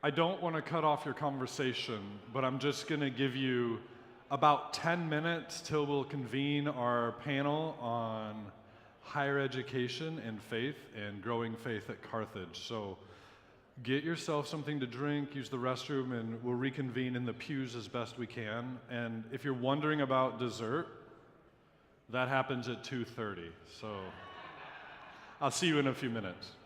I don't want to cut off your conversation, but I'm just going to give you about 10 minutes till we'll convene our panel on higher education and faith and growing faith at Carthage. So get yourself something to drink, use the restroom, and we'll reconvene in the pews as best we can. And if you're wondering about dessert, that happens at 2:30. So I'll see you in a few minutes.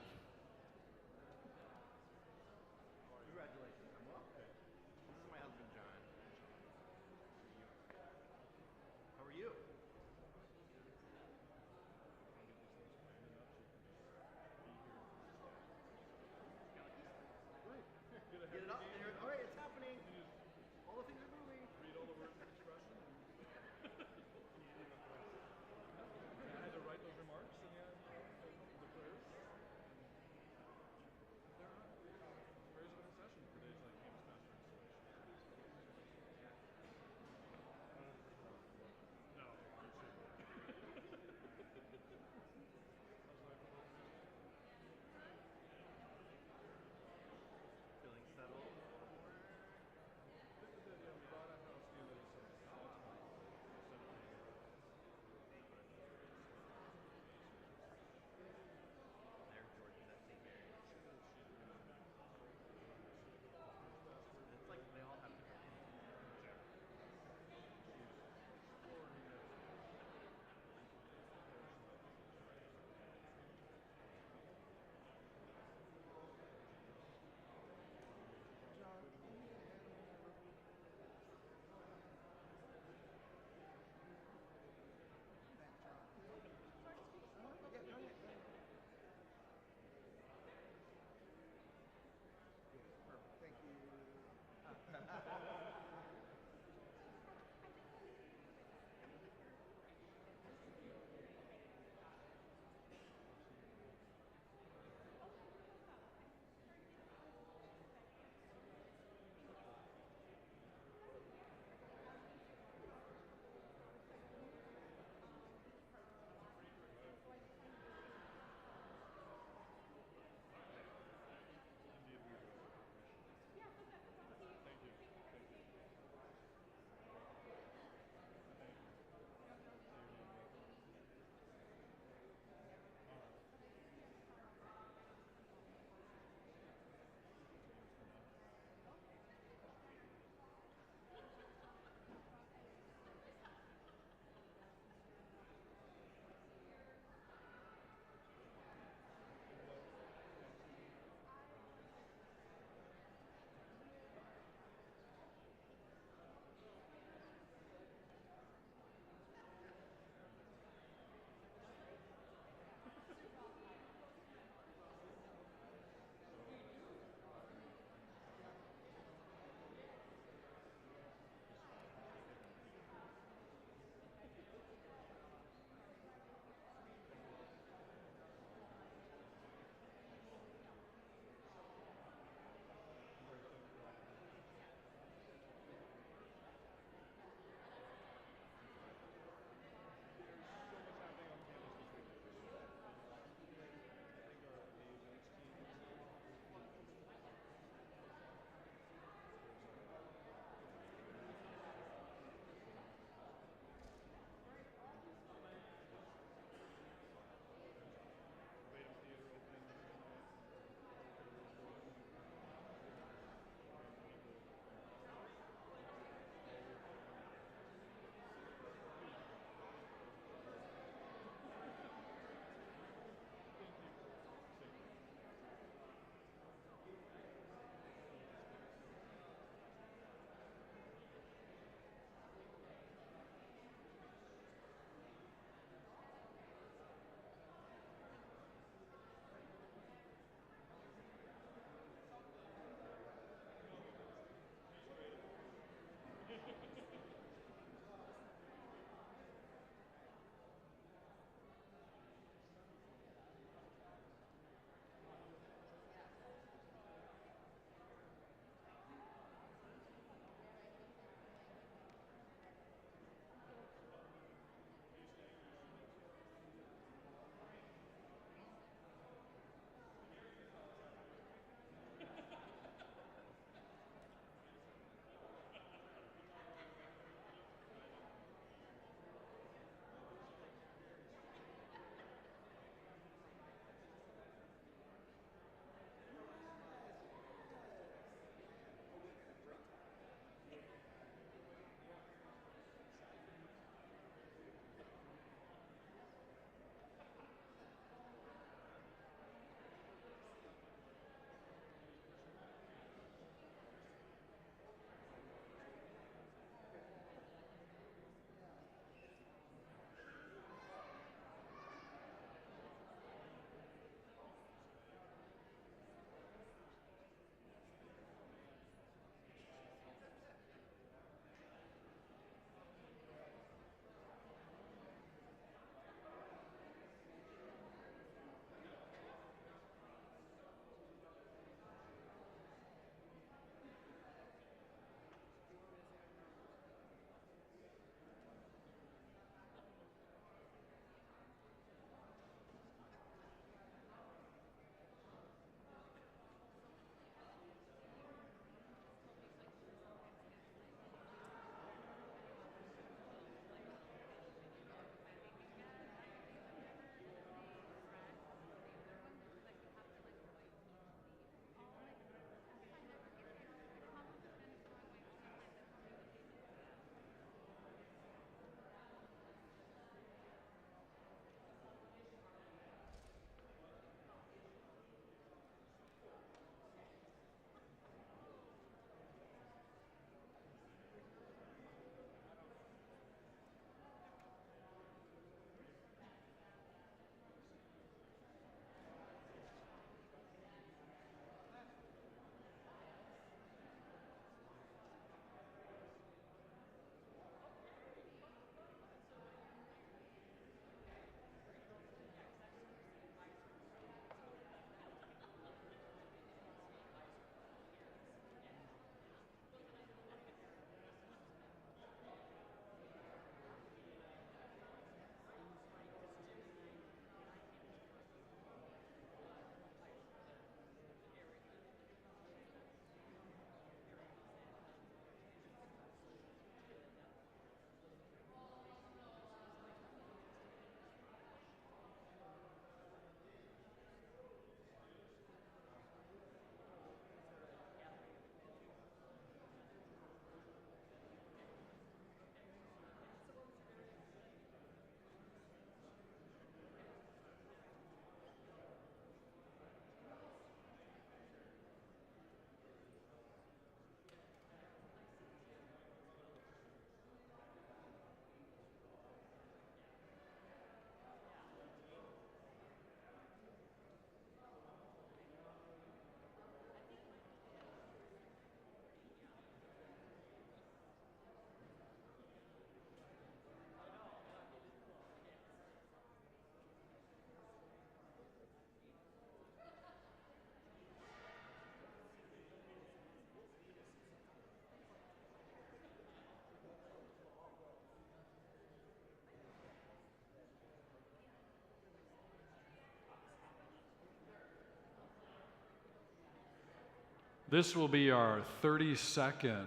This will be our 32nd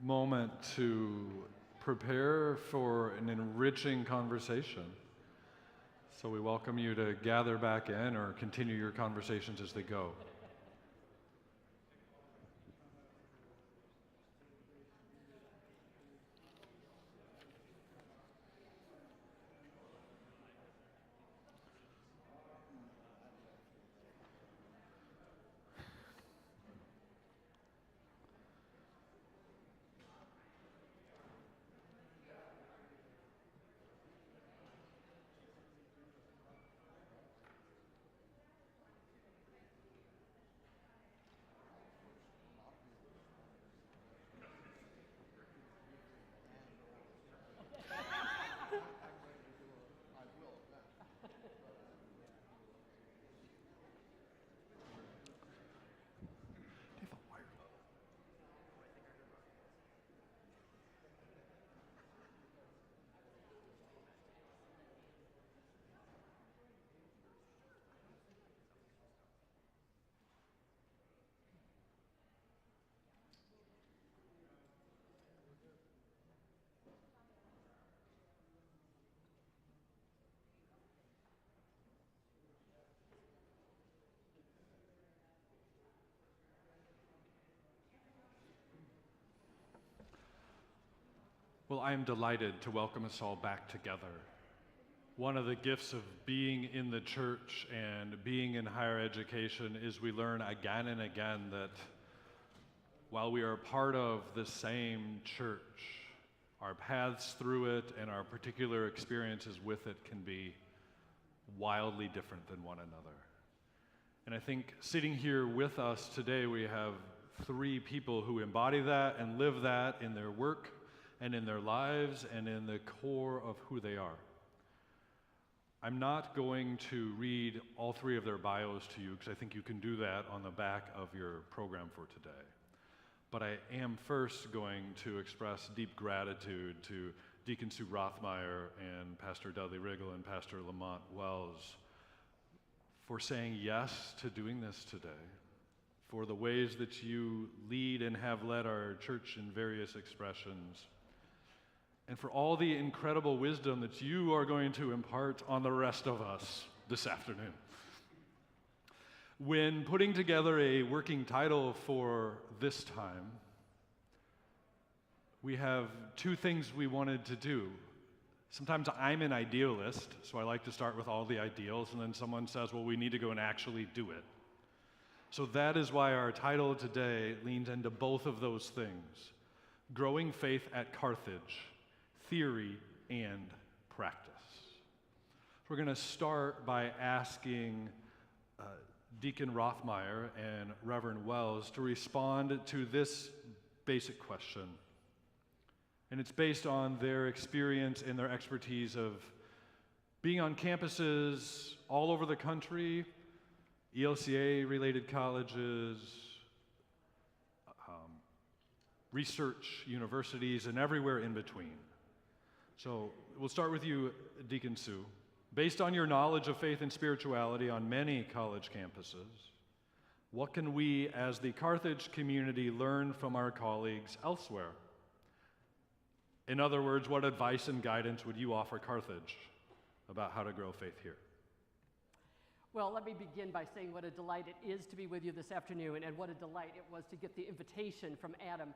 moment to prepare for an enriching conversation. So we welcome you to gather back in or continue your conversations as they go. Well, I am delighted to welcome us all back together. One of the gifts of being in the church and being in higher education is we learn again and again that while we are part of the same church, our paths through it and our particular experiences with it can be wildly different than one another. And I think sitting here with us today, we have three people who embody that and live that in their work and in their lives and in the core of who they are. I'm not going to read all three of their bios to you because I think you can do that on the back of your program for today. But I am first going to express deep gratitude to Deacon Sue Rothmeyer and Pastor Dudley Riggle and Pastor Lamont Wells for saying yes to doing this today, for the ways that you lead and have led our church in various expressions, and for all the incredible wisdom that you are going to impart on the rest of us this afternoon. When putting together a working title for this time, we have two things we wanted to do. Sometimes I'm an idealist, so I like to start with all the ideals, and then someone says, well, we need to go and actually do it. So that is why our title today leans into both of those things: Growing Faith at Carthage, Theory and Practice. We're going to start by asking Deacon Rothmeyer and Reverend Wells to respond to this basic question. And it's based on their experience and their expertise of being on campuses all over the country, ELCA-related colleges, research universities, and everywhere in between. So we'll start with you, Deacon Sue. Based on your knowledge of faith and spirituality on many college campuses, what can we as the Carthage community learn from our colleagues elsewhere? In other words, what advice and guidance would you offer Carthage about how to grow faith here? Well, let me begin by saying what a delight it is to be with you this afternoon, and what a delight it was to get the invitation from Adam.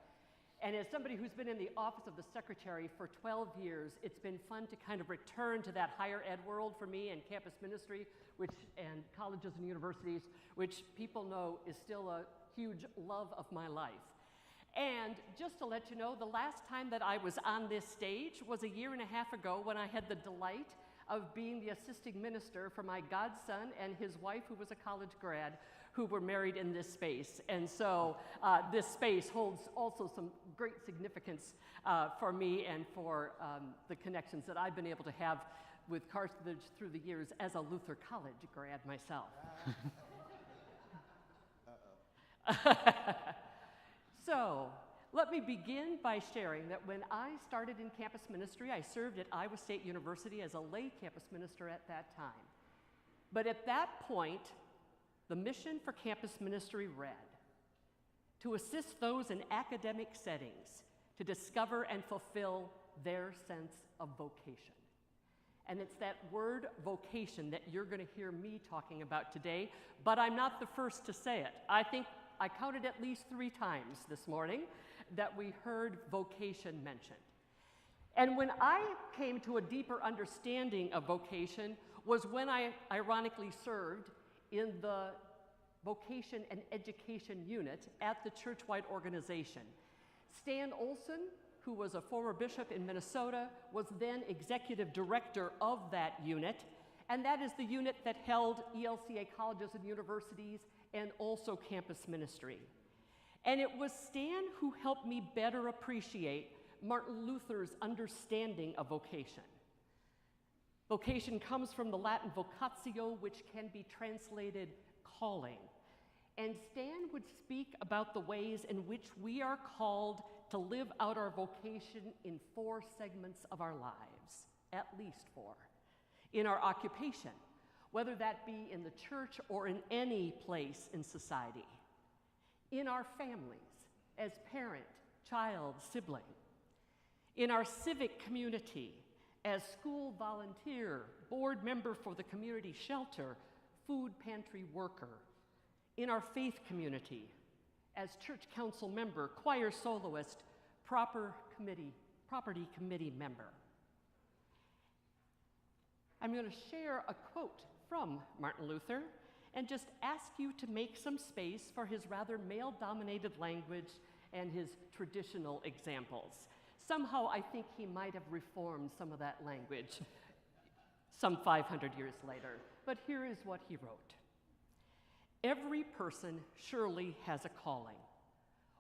And as somebody who's been in the office of the secretary for 12 years, it's been fun to kind of return to that higher ed world for me and campus ministry, and colleges and universities, which people know is still a huge love of my life. And just to let you know, the last time that I was on this stage was a year and a half ago when I had the delight of being the assisting minister for my godson and his wife, who was a college grad, who were married in this space. And so this space holds also some great significance for me and for the connections that I've been able to have with Carthage through the years as a Luther College grad myself. So let me begin by sharing that when I started in campus ministry, I served at Iowa State University as a lay campus minister at that time. But at that point, the mission for campus ministry read, to assist those in academic settings to discover and fulfill their sense of vocation. And it's that word vocation that you're going to hear me talking about today, but I'm not the first to say it. I think I counted at least 3 times this morning that we heard vocation mentioned. And when I came to a deeper understanding of vocation was when I ironically served in the vocation and education unit at the churchwide organization. Stan Olson, who was a former bishop in Minnesota, was then executive director of that unit, and that is the unit that held ELCA colleges and universities and also campus ministry. And it was Stan who helped me better appreciate Martin Luther's understanding of vocation. Vocation comes from the Latin vocatio, which can be translated calling. And Stan would speak about the ways in which we are called to live out our vocation in 4 segments of our lives, at least 4. In our occupation, whether that be in the church or in any place in society. In our families, as parent, child, sibling. In our civic community, as school volunteer, board member for the community shelter, food pantry worker. In our faith community, as church council member, choir soloist, property committee member. I'm going to share a quote from Martin Luther and just ask you to make some space for his rather male-dominated language and his traditional examples. Somehow I think he might have reformed some of that language some 500 years later, but here is what he wrote. Every person surely has a calling.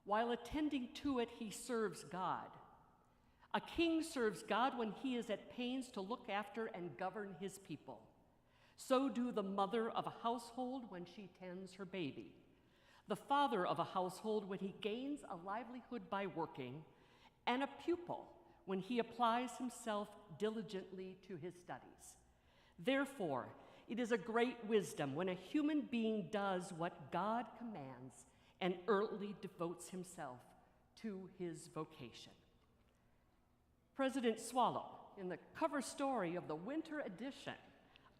While attending to it, he serves God. A king serves God when he is at pains to look after and govern his people. So do the mother of a household when she tends her baby, the father of a household when he gains a livelihood by working, and a pupil when he applies himself diligently to his studies. Therefore, it is a great wisdom when a human being does what God commands and earnestly devotes himself to his vocation. President Swallow, in the cover story of the winter edition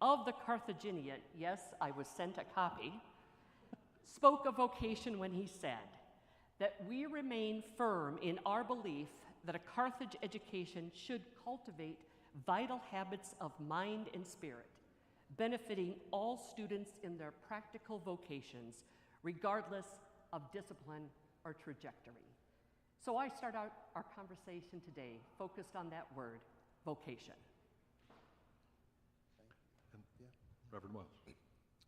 of the Carthaginian, yes, I was sent a copy, spoke of vocation when he said that we remain firm in our belief that a Carthage education should cultivate vital habits of mind and spirit, benefiting all students in their practical vocations, regardless of discipline or trajectory. So I start out our conversation today focused on that word, vocation. Reverend Wells.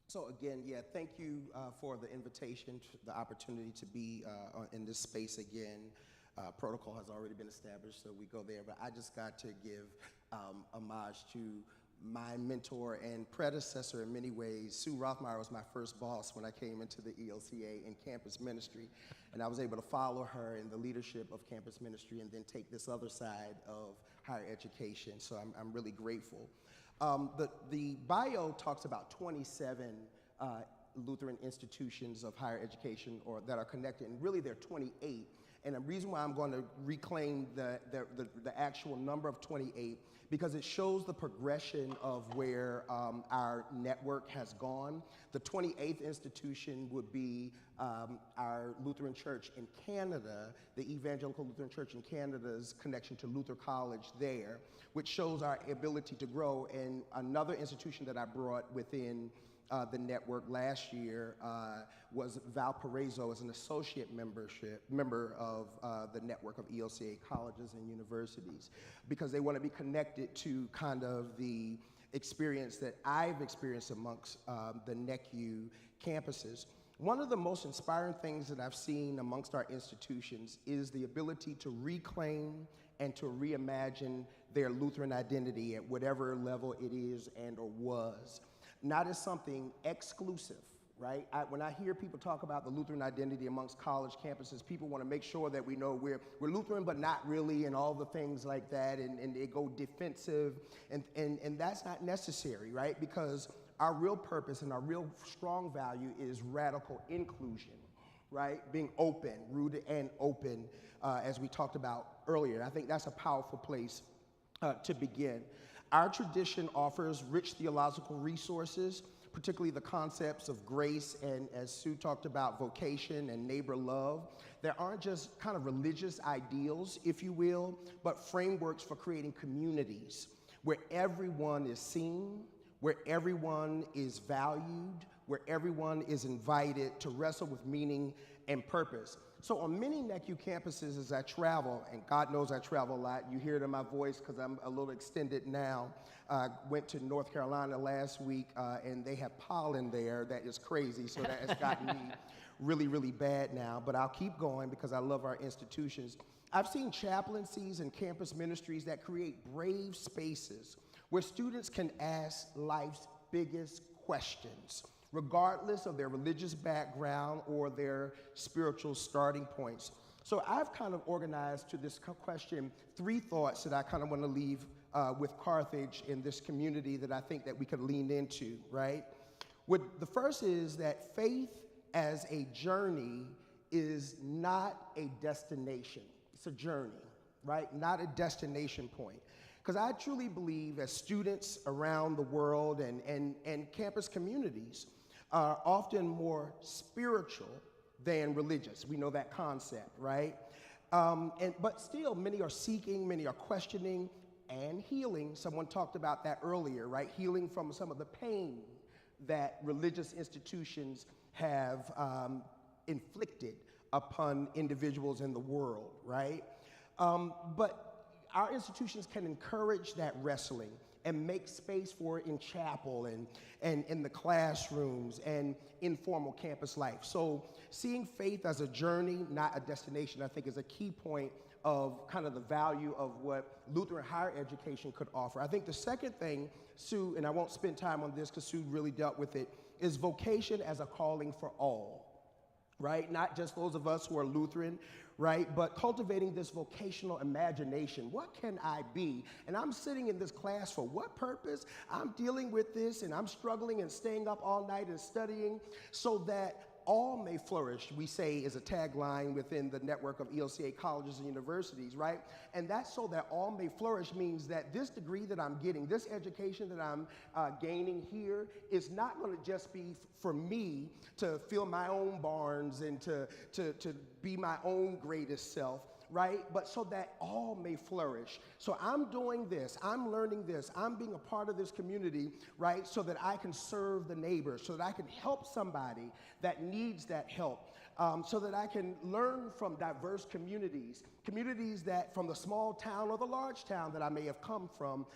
So again, thank you for the invitation, the opportunity to be in this space again. Protocol has already been established, so we go there, but I just got to give homage to my mentor and predecessor in many ways. Sue Rothmeyer was my first boss when I came into the ELCA in campus ministry, and I was able to follow her in the leadership of campus ministry and then take this other side of higher education, so I'm really grateful. The bio talks about 27 Lutheran institutions of higher education or that are connected, and really there are 28. And the reason why I'm going to reclaim the actual number of 28, because it shows the progression of where our network has gone. The 28th institution would be our Lutheran Church in Canada, the Evangelical Lutheran Church in Canada's connection to Luther College there, which shows our ability to grow. And another institution that I brought within the network last year was Valparaiso as an associate member of the network of ELCA colleges and universities, because they want to be connected to kind of the experience that I've experienced amongst the NECU campuses. One of the most inspiring things that I've seen amongst our institutions is the ability to reclaim and to reimagine their Lutheran identity at whatever level it is and or was. Not as something exclusive, right? When I hear people talk about the Lutheran identity amongst college campuses, people want to make sure that we know we're Lutheran but not really, and all the things like that, and they go defensive, and that's not necessary, right? Because our real purpose and our real strong value is radical inclusion, right? Being open, rooted and open, as we talked about earlier. I think that's a powerful place to begin. Our tradition offers rich theological resources, particularly the concepts of grace and, as Sue talked about, vocation and neighbor love. There aren't just kind of religious ideals, if you will, but frameworks for creating communities where everyone is seen, where everyone is valued, where everyone is invited to wrestle with meaning and purpose. So on many NECU campuses as I travel, and God knows I travel a lot, you hear it in my voice because I'm a little extended now. Went to North Carolina last week and they have pollen there that is crazy, so that has gotten me really, really bad now, but I'll keep going because I love our institutions. I've seen chaplaincies and campus ministries that create brave spaces where students can ask life's biggest questions, regardless of their religious background or their spiritual starting points. So I've kind of organized to this question 3 thoughts that I kind of want to leave with Carthage in this community that I think that we could lean into, right? The first is that faith as a journey is not a destination. It's a journey, right? Not a destination point. Because I truly believe as students around the world and campus communities are often more spiritual than religious. We know that concept, right? But still, many are seeking, many are questioning and healing. Someone talked about that earlier, right? Healing from some of the pain that religious institutions have inflicted upon individuals in the world, right? But our institutions can encourage that wrestling and make space for it in chapel and in the classrooms and informal campus life. So seeing faith as a journey, not a destination, I think is a key point of kind of the value of what Lutheran higher education could offer. I think the second thing, Sue, and I won't spend time on this because Sue really dealt with it, is vocation as a calling for all, right? Not just those of us who are Lutheran, right? But cultivating this vocational imagination. What can I be? And I'm sitting in this class for what purpose? I'm dealing with this and I'm struggling and staying up all night and studying so that all may flourish, we say is a tagline within the network of ELCA colleges and universities, right? And that's so that all may flourish means that this degree that I'm getting, this education that I'm gaining here is not going to just be for me to fill my own barns and to be my own greatest self, right? But so that all may flourish. So I'm doing this, I'm learning this, I'm being a part of this community, right? So that I can serve the neighbor, so that I can help somebody that needs that help, so that I can learn from diverse communities that from the small town or the large town that I may have come from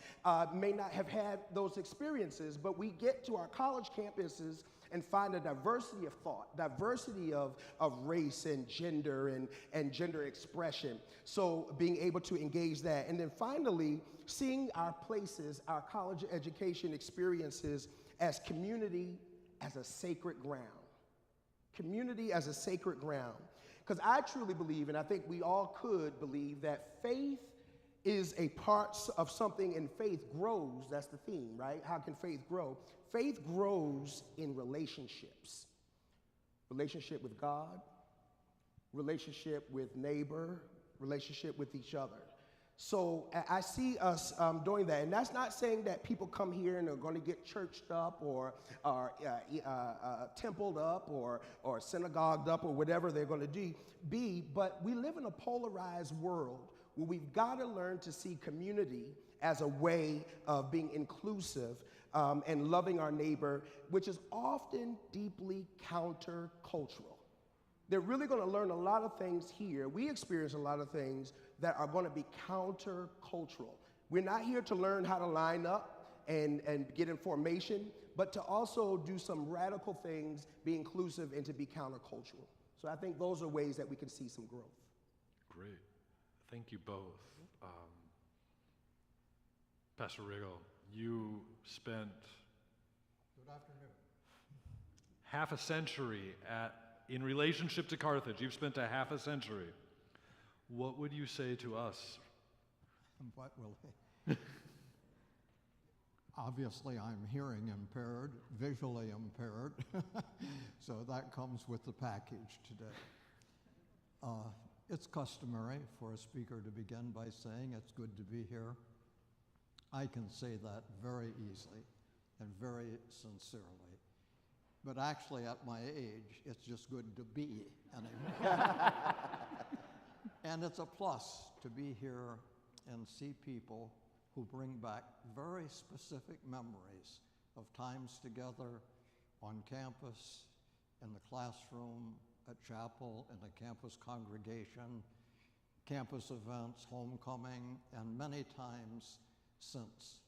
may not have had those experiences, but we get to our college campuses and find a diversity of thought, diversity of race and gender and gender expression. So being able to engage that. And then finally, seeing our places, our college education experiences as community as a sacred ground. Community as a sacred ground. Because I truly believe, and I think we all could believe, that faith is a part of something, and faith grows. That's the theme, right? How can faith grow? Faith grows in relationships. Relationship with God, relationship with neighbor, relationship with each other. So I see us doing that. And that's not saying that people come here and are going to get churched up or templed up or synagogued up or whatever they're going to be. But we live in a polarized world where we've got to learn to see community as a way of being inclusive and loving our neighbor, which is often deeply countercultural. They're really going to learn a lot of things here. We experience a lot of things that are going to be countercultural. We're not here to learn how to line up and get information, but to also do some radical things, be inclusive, and to be countercultural. So I think those are ways that we can see some growth. Great. Thank you both. Pastor Riggle, you spent half a century in relationship to Carthage. You've spent a half a century. What would you say to us? What will Obviously, I'm hearing impaired, visually impaired, so that comes with the package today. It's customary for a speaker to begin by saying it's good to be here. I can say that very easily and very sincerely. But actually, at my age, it's just good to be anymore. And it's a plus to be here and see people who bring back very specific memories of times together on campus, in the classroom, at chapel, in the campus congregation, campus events, homecoming, and many times since.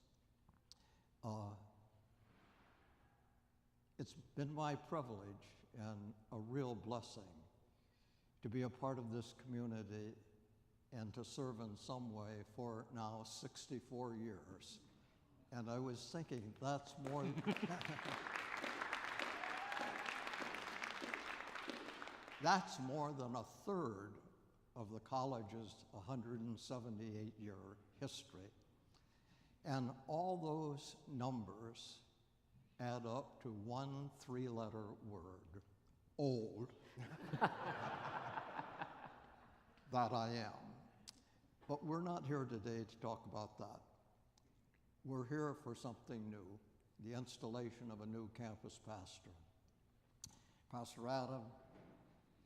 It's been my privilege and a real blessing to be a part of this community and to serve in some way for now 64 years. And I was thinking that's more that's more than a third of the college's 178-year history. And all those numbers add up to one 3-letter word, old. That I am. But we're not here today to talk about that. We're here for something new, the installation of a new campus pastor. Pastor Adam,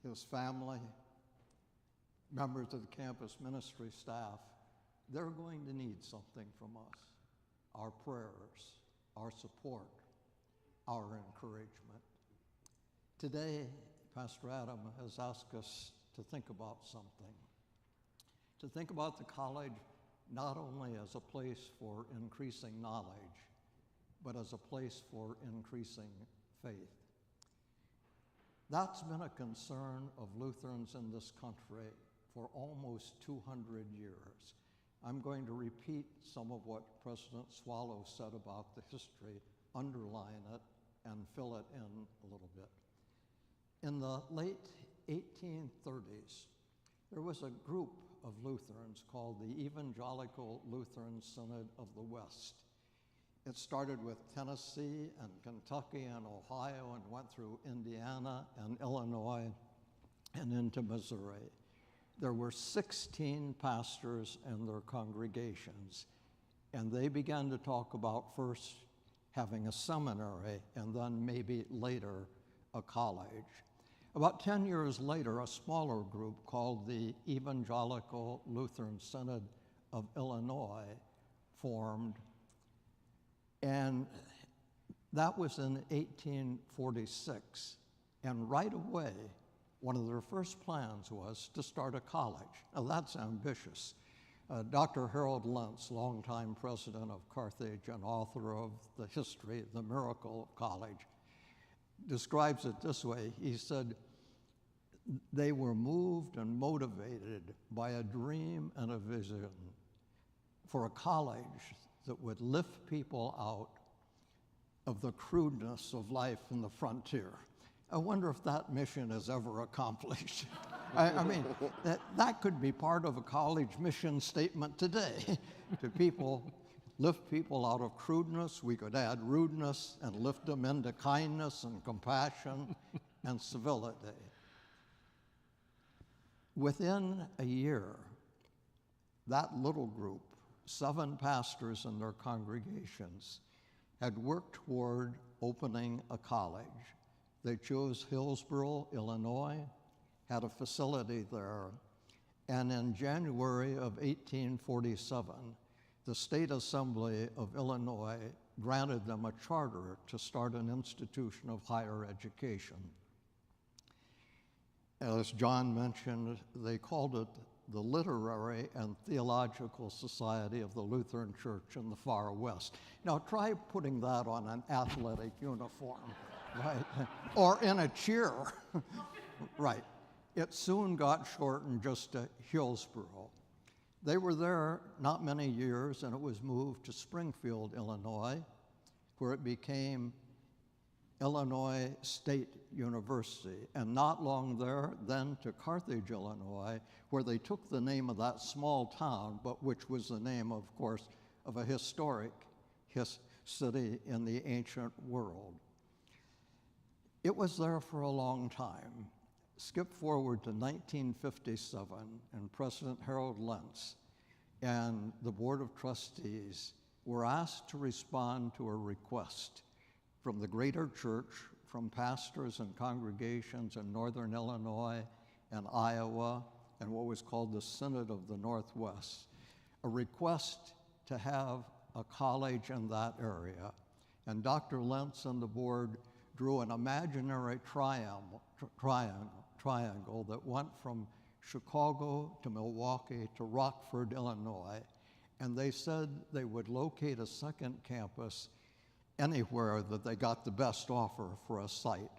his family, members of the campus ministry staff, they're going to need something from us. Our prayers, our support, our encouragement. Today, Pastor Adam has asked us to think about something. To think about the college not only as a place for increasing knowledge, but as a place for increasing faith. That's been a concern of Lutherans in this country for almost 200 years. I'm going to repeat some of what President Swallow said about the history, underline it, and fill it in a little bit. In the late 1830s, there was a group of Lutherans called the Evangelical Lutheran Synod of the West. It started with Tennessee and Kentucky and Ohio and went through Indiana and Illinois and into Missouri. There were 16 pastors and their congregations, and they began to talk about first having a seminary and then maybe later a college. About 10 years later, a smaller group called the Evangelical Lutheran Synod of Illinois formed, and that was in 1846. And right away, one of their first plans was to start a college. Now that's ambitious. Dr. Harold Lentz, longtime president of Carthage and author of the history, The Miracle of College, describes it this way. He said, they were moved and motivated by a dream and a vision for a college that would lift people out of the crudeness of life in the frontier. I wonder if that mission is ever accomplished. I mean, that could be part of a college mission statement today. To people, lift people out of crudeness. We could add rudeness and lift them into kindness and compassion and civility. Within a year, that little group, 7 pastors and their congregations, had worked toward opening a college. They chose Hillsboro, Illinois, had a facility there, and in January of 1847, the State Assembly of Illinois granted them a charter to start an institution of higher education. As John mentioned, they called it the Literary and Theological Society of the Lutheran Church in the Far West. Now try putting that on an athletic uniform, right? Or in a cheer, right? It soon got shortened just to Hillsboro. They were there not many years, and it was moved to Springfield, Illinois, where it became Illinois State University, and not long there, then to Carthage, Illinois, where they took the name of that small town, but which was the name, of course, of a historic city in the ancient world. It was there for a long time. Skip forward to 1957, and President Harold Lentz and the Board of Trustees were asked to respond to a request from the greater church, from pastors and congregations in northern Illinois and Iowa, and what was called the Synod of the Northwest, a request to have a college in that area. And Dr. Lentz and the board drew an imaginary triangle that went from Chicago to Milwaukee to Rockford, Illinois, and they said they would locate a second campus anywhere that they got the best offer for a site.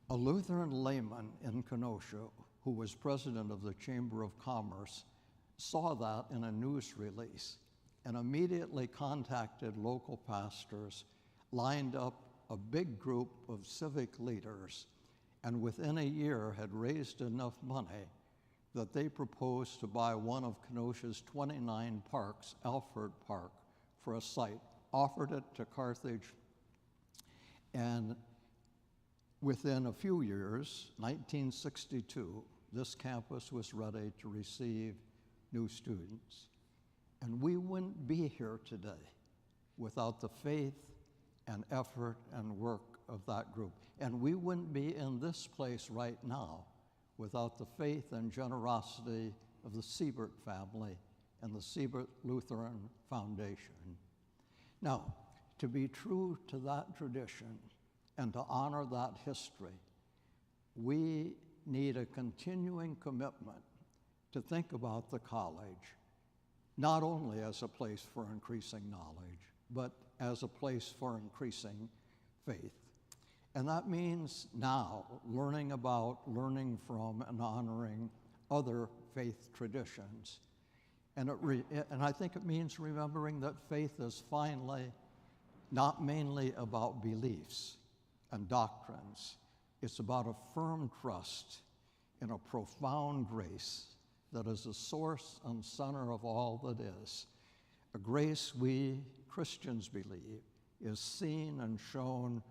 A Lutheran layman in Kenosha, who was president of the Chamber of Commerce, saw that in a news release and immediately contacted local pastors, lined up a big group of civic leaders, and within a year had raised enough money that they proposed to buy one of Kenosha's 29 parks, Alford Park, for a site, offered it to Carthage, and within a few years, 1962, this campus was ready to receive new students. And we wouldn't be here today without the faith and effort and work of that group. And we wouldn't be in this place right now without the faith and generosity of the Siebert family and the Siebert Lutheran Foundation. Now, to be true to that tradition and to honor that history, we need a continuing commitment to think about the college not only as a place for increasing knowledge, but as a place for increasing faith. And that means now learning from, and honoring other faith traditions. And I think it means remembering that faith is finally not mainly about beliefs and doctrines. It's about a firm trust in a profound grace that is the source and center of all that is. A grace we Christians believe is seen and shown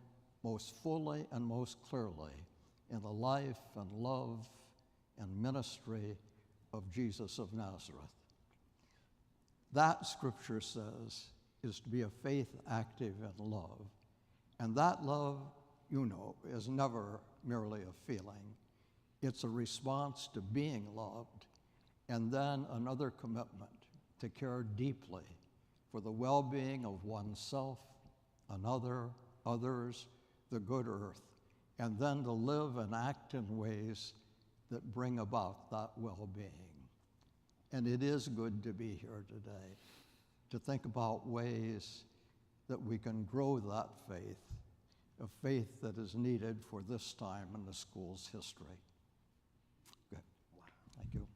most fully and most clearly in the life and love and ministry of Jesus of Nazareth. That, Scripture says, is to be a faith active in love. And that love, you know, is never merely a feeling. It's a response to being loved, and then another commitment to care deeply for the well-being of oneself, another, others, the good earth, and then to live and act in ways that bring about that well-being. And it is good to be here today, to think about ways that we can grow that faith, a faith that is needed for this time in the school's history. Good. Thank you.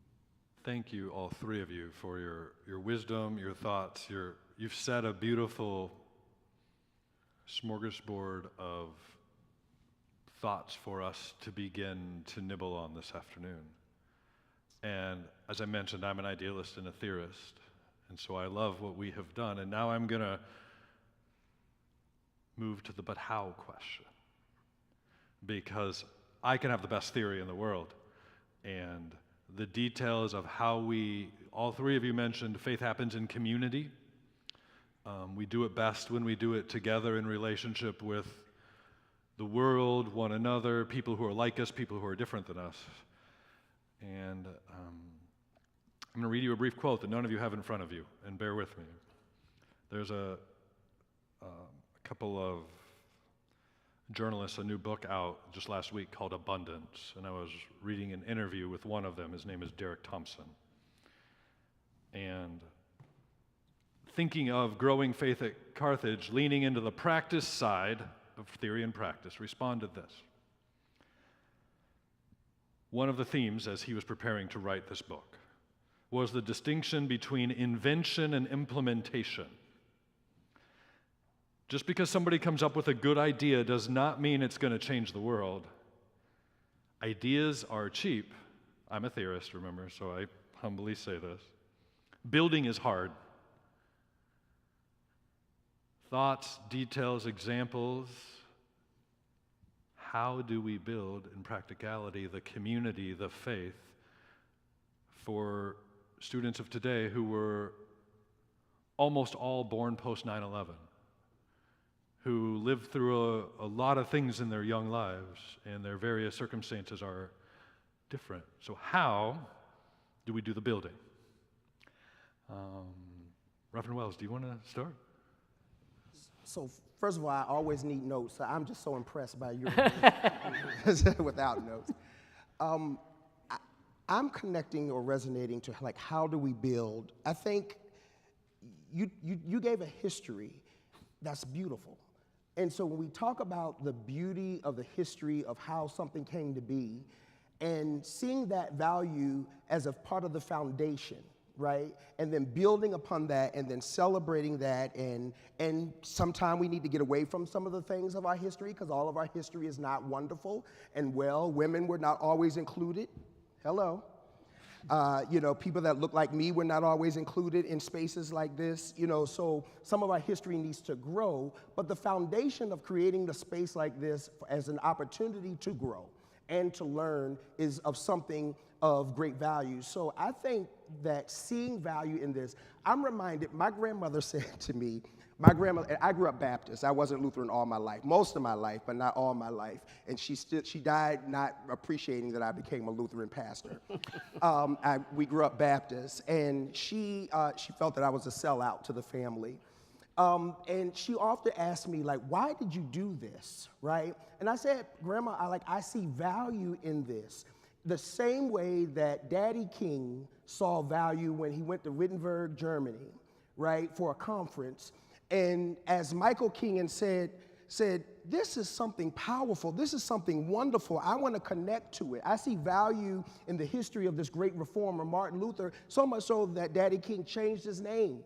Thank you, all three of you, for your wisdom, your thoughts. You've set a beautiful smorgasbord of thoughts for us to begin to nibble on this afternoon. And as I mentioned, I'm an idealist and a theorist, and so I love what we have done. And now I'm going to move to the but how question, because I can have the best theory in the world, and the details of how all three of you mentioned faith happens in community. We do it best when we do it together in relationship with the world, one another, people who are like us, people who are different than us. And I'm going to read you a brief quote that none of you have in front of you, and bear with me. There's a couple of journalists, a new book out just last week called Abundance, and I was reading an interview with one of them. His name is Derek Thompson. And thinking of growing faith at Carthage, leaning into the practice side of theory and practice, responded this. One of the themes as he was preparing to write this book was the distinction between invention and implementation. Just because somebody comes up with a good idea does not mean it's going to change the world. Ideas are cheap. I'm a theorist, remember, so I humbly say this. Building is hard. thoughts, details, examples. How do we build, in practicality, the community, the faith for students of today who were almost all born post 9/11, who lived through a lot of things in their young lives, and their various circumstances are different. So how do we do the building? Reverend Wells, do you want to start? So first of all, I always need notes. So I'm just so impressed by your without notes. I'm connecting or resonating to like how do we build. I think you gave a history that's beautiful. And so when we talk about the beauty of the history of how something came to be and seeing that value as a part of the foundation, right? And then building upon that and then celebrating that and sometime we need to get away from some of the things of our history because all of our history is not wonderful and well, women were not always included. Hello. People that look like me were not always included in spaces like this, so some of our history needs to grow, but the foundation of creating the space like this as an opportunity to grow and to learn is of something of great value. So I think that seeing value in this, I'm reminded, my grandmother said to me, I grew up Baptist. I wasn't Lutheran all my life, most of my life, but not all my life. And she died not appreciating that I became a Lutheran pastor. We grew up Baptist, and she felt that I was a sellout to the family. And she often asked me, like, why did you do this, right? And I said, Grandma, I see value in this. The same way that Daddy King saw value when he went to Wittenberg, Germany, right, for a conference. And as Michael King said, this is something powerful. This is something wonderful. I want to connect to it. I see value in the history of this great reformer, Martin Luther, so much so that Daddy King changed his name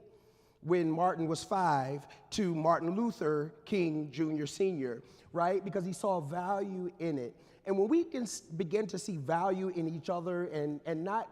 when Martin was 5 to Martin Luther King Jr. Sr., right? Because he saw value in it. And when we can begin to see value in each other and not,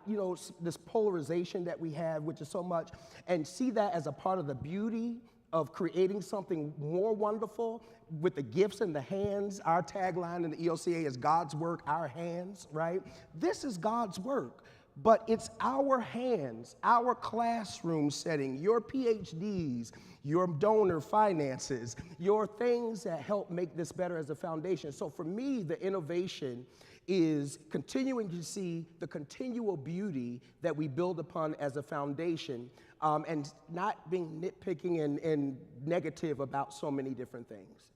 this polarization that we have, which is so much, and see that as a part of the beauty of creating something more wonderful with the gifts in the hands. Our tagline in the ELCA is God's work, our hands, right? This is God's work, but it's our hands, our classroom setting, your PhDs, your donor finances, your things that help make this better as a foundation. So for me, the innovation is continuing to see the continual beauty that we build upon as a foundation, and not being nitpicking and negative about so many different things.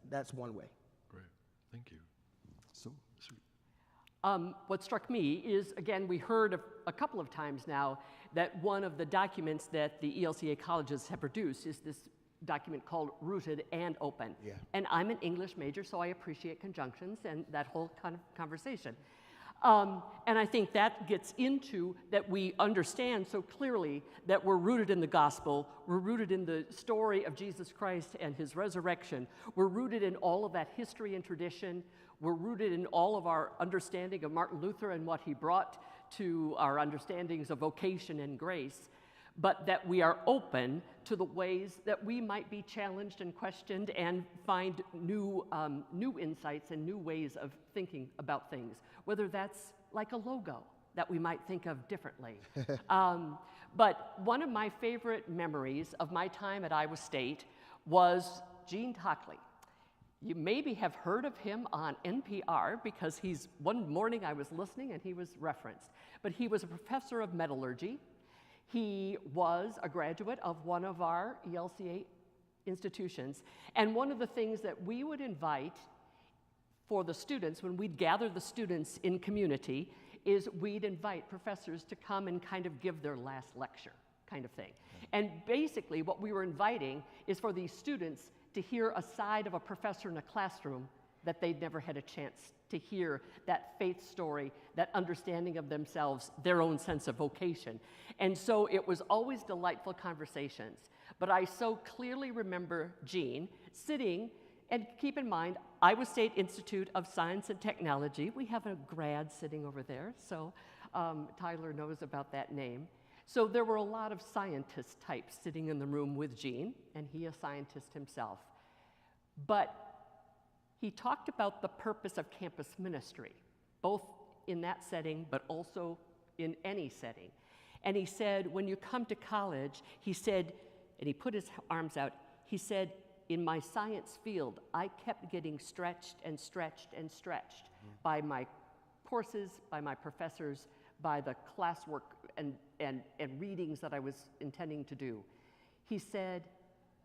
That's one way. Great, thank you. So, Sweet. What struck me is, again, we heard a couple of times now that one of the documents that the ELCA colleges have produced is this document called Rooted and Open. Yeah. And I'm an English major, so I appreciate conjunctions and that whole kind of conversation. And I think that gets into that we understand so clearly that we're rooted in the gospel, we're rooted in the story of Jesus Christ and his resurrection, we're rooted in all of that history and tradition, we're rooted in all of our understanding of Martin Luther and what he brought to our understandings of vocation and grace, but that we are open to the ways that we might be challenged and questioned and find new insights and new ways of thinking about things, whether that's like a logo that we might think of differently. But one of my favorite memories of my time at Iowa State was Gene Tockley. You maybe have heard of him on NPR because one morning I was listening and he was referenced, but he was a professor of metallurgy. He was a graduate of one of our ELCA institutions, and one of the things that we would invite for the students, when we'd gather the students in community, is we'd invite professors to come and kind of give their last lecture, kind of thing. And basically what we were inviting is for these students to hear a side of a professor in a classroom that they'd never had a chance to hear, that faith story, that understanding of themselves, their own sense of vocation. And so it was always delightful conversations. But I so clearly remember Gene sitting, and keep in mind, Iowa State Institute of Science and Technology. We have a grad sitting over there, so Tyler knows about that name. So there were a lot of scientist types sitting in the room with Gene, and he a scientist himself. But he talked about the purpose of campus ministry, both in that setting, but also in any setting. And he said, when you come to college, he said, and he put his arms out, he said, in my science field, I kept getting stretched and stretched and stretched by my courses, by my professors, by the classwork and readings that I was intending to do. He said,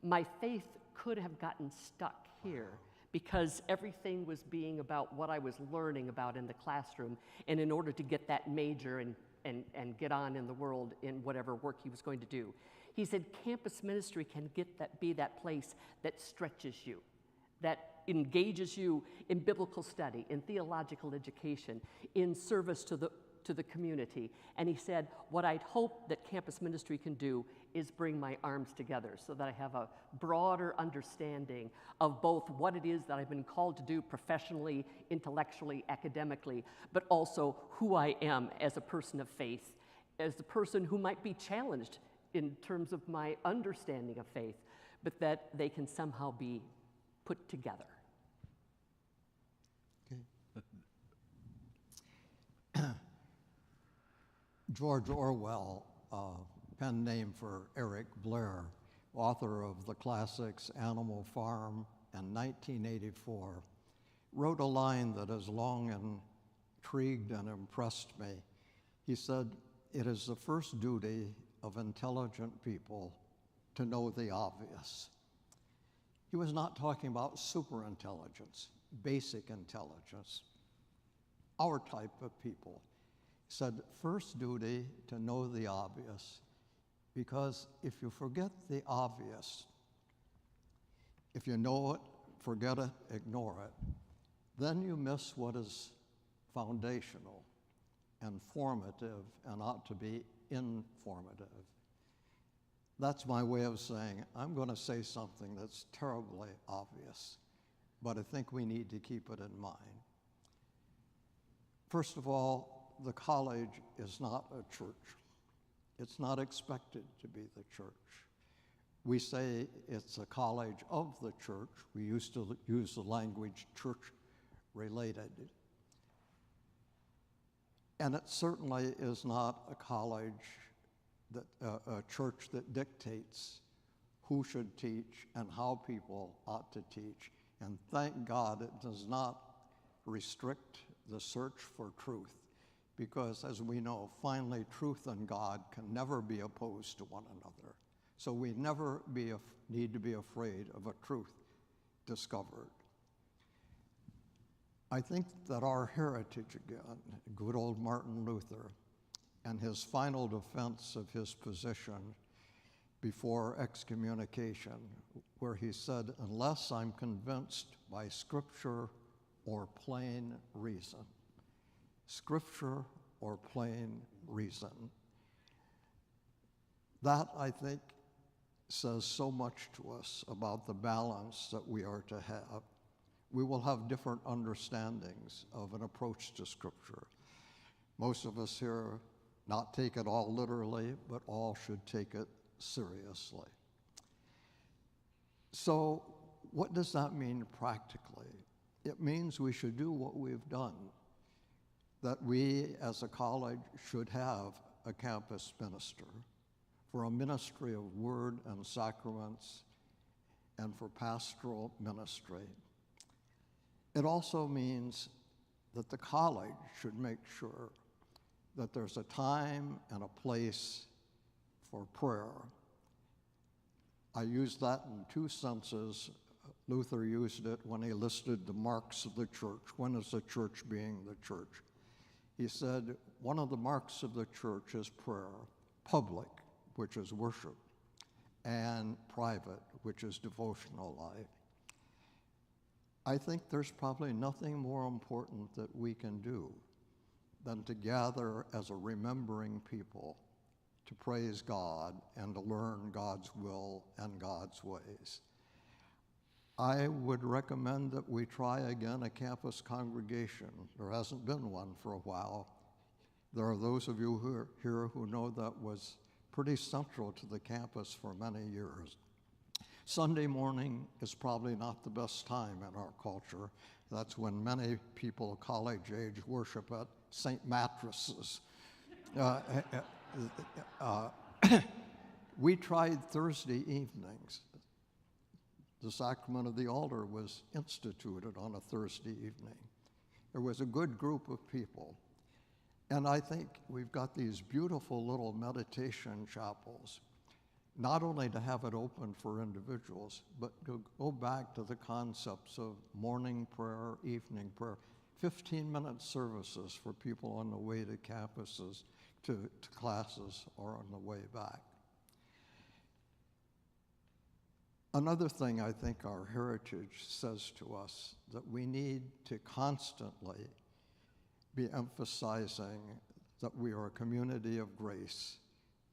my faith could have gotten stuck here because everything was being about what I was learning about in the classroom, and in order to get that major and get on in the world in whatever work he was going to do. He said campus ministry can be that place that stretches you, that engages you in biblical study, in theological education, in service to the community. And he said, what I'd hope that campus ministry can do is bring my arms together so that I have a broader understanding of both what it is that I've been called to do professionally, intellectually, academically, but also who I am as a person of faith, as the person who might be challenged in terms of my understanding of faith, but that they can somehow be put together. Okay. George Orwell, pen name for Eric Blair, author of the classics Animal Farm and 1984, wrote a line that has long intrigued and impressed me. He said, "It is the first duty of intelligent people to know the obvious." He was not talking about superintelligence, basic intelligence, our type of people. He said, first duty to know the obvious, because if you forget the obvious, if you know it, forget it, ignore it, then you miss what is foundational and formative and ought to be informative. That's my way of saying, I'm going to say something that's terribly obvious, but I think we need to keep it in mind. First of all, the college is not a church. It's not expected to be the church. We say it's a college of the church. We used to use the language church-related. And it certainly is not a college, a church that dictates who should teach and how people ought to teach. And thank God it does not restrict the search for truth, because as we know, finally, truth and God can never be opposed to one another. So we never need to be afraid of a truth discovered. I think that our heritage again, good old Martin Luther, and his final defense of his position before excommunication, where he said, unless I'm convinced by Scripture or plain reason. Scripture or plain reason. That, I think, says so much to us about the balance that we are to have. We will have different understandings of an approach to Scripture. Most of us here not take it all literally, but all should take it seriously. So what does that mean practically? It means we should do what we've done, that we as a college should have a campus minister for a ministry of word and sacraments and for pastoral ministry. It also means that the college should make sure that there's a time and a place for prayer. I use that in two senses. Luther used it when he listed the marks of the church. When is the church being the church? He said, one of the marks of the church is prayer, public, which is worship, and private, which is devotional life. I think there's probably nothing more important that we can do than to gather as a remembering people to praise God and to learn God's will and God's ways. I would recommend that we try again a campus congregation. There hasn't been one for a while. There are those of you who are here who know that was pretty central to the campus for many years. Sunday morning is probably not the best time in our culture. That's when many people college age worship at St. Mattresses. We tried Thursday evenings. The sacrament of the altar was instituted on a Thursday evening. There was a good group of people. And I think we've got these beautiful little meditation chapels, not only to have it open for individuals, but to go back to the concepts of morning prayer, evening prayer, 15-minute services for people on the way to campuses, to classes, or on the way back. Another thing I think our heritage says to us, that we need to constantly be emphasizing that we are a community of grace,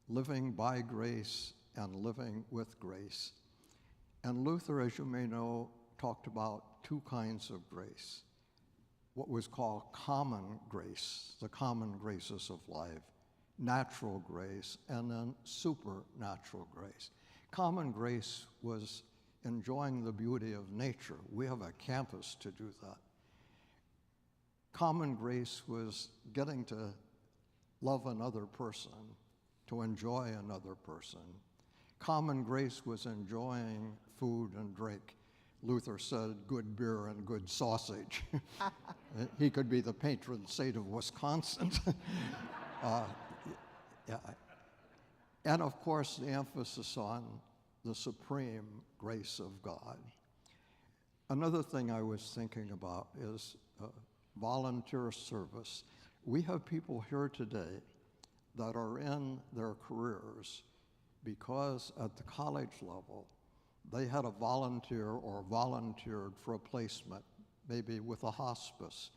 living by grace and living with grace. And Luther, as you may know, talked about two kinds of grace. What was called common grace, the common graces of life, natural grace, and then supernatural grace. Common grace was enjoying the beauty of nature. We have a campus to do that. Common grace was getting to love another person, to enjoy another person. Common grace was enjoying food and drink. Luther said good beer and good sausage. He could be the patron saint of Wisconsin. Yeah. And of course, the emphasis on the supreme grace of God. Another thing I was thinking about is volunteer service. We have people here today that are in their careers because at the college level, they had a volunteer or volunteered for a placement, maybe with a hospice,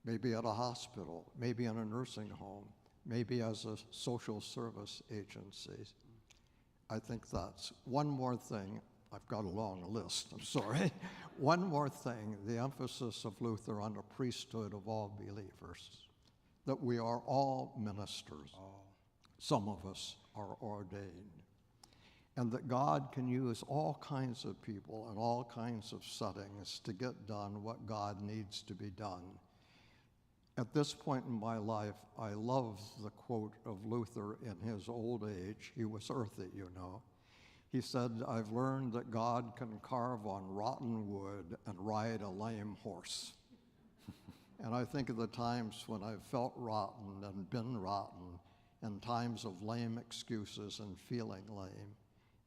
maybe at a hospital, maybe in a nursing home, maybe as a social service agency. I think that's one more thing. I've got a long list, I'm sorry. One more thing, the emphasis of Luther on the priesthood of all believers, that we are all ministers. Some of us are ordained. And that God can use all kinds of people and all kinds of settings to get done what God needs to be done. At this point in my life, I love the quote of Luther in his old age. He was earthy, you know. He said, "I've learned that God can carve on rotten wood and ride a lame horse." And I think of the times when I've felt rotten and been rotten, and times of lame excuses and feeling lame,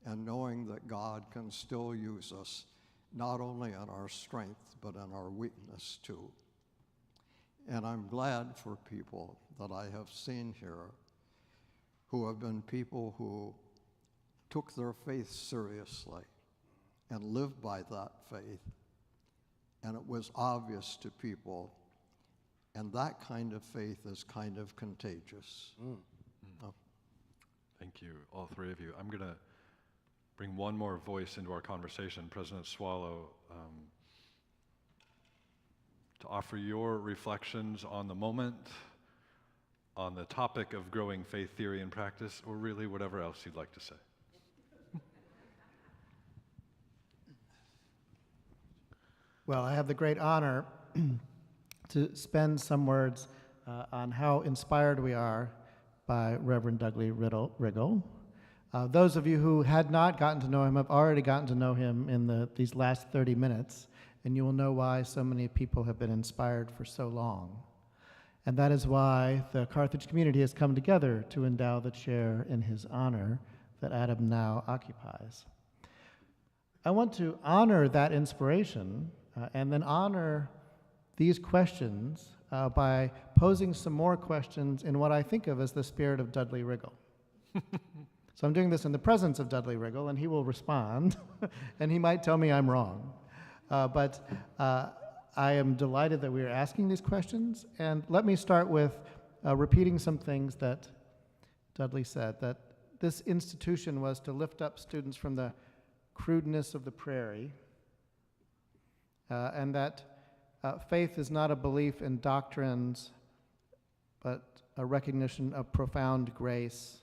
and knowing that God can still use us, not only in our strength, but in our weakness too. And I'm glad for people that I have seen here who have been people who took their faith seriously and lived by that faith. And it was obvious to people. And that kind of faith is kind of contagious. Oh. Thank you, all three of you. I'm going to bring one more voice into our conversation, President Swallow, to offer your reflections on the moment, on the topic of growing faith theory and practice, or really whatever else you'd like to say. Well, I have the great honor to spend some words on how inspired we are by Reverend Dudley Riggle. Those of you who had not gotten to know him have already gotten to know him in these last 30 minutes, and you will know why so many people have been inspired for so long. And that is why the Carthage community has come together to endow the chair in his honor that Adam now occupies. I want to honor that inspiration and then honor these questions by posing some more questions in what I think of as the spirit of Dudley Riggle. So I'm doing this in the presence of Dudley Riggle, and he will respond, and he might tell me I'm wrong. But I am delighted that we are asking these questions, and let me start with repeating some things that Dudley said, that this institution was to lift up students from the crudeness of the prairie, and that faith is not a belief in doctrines, but a recognition of profound grace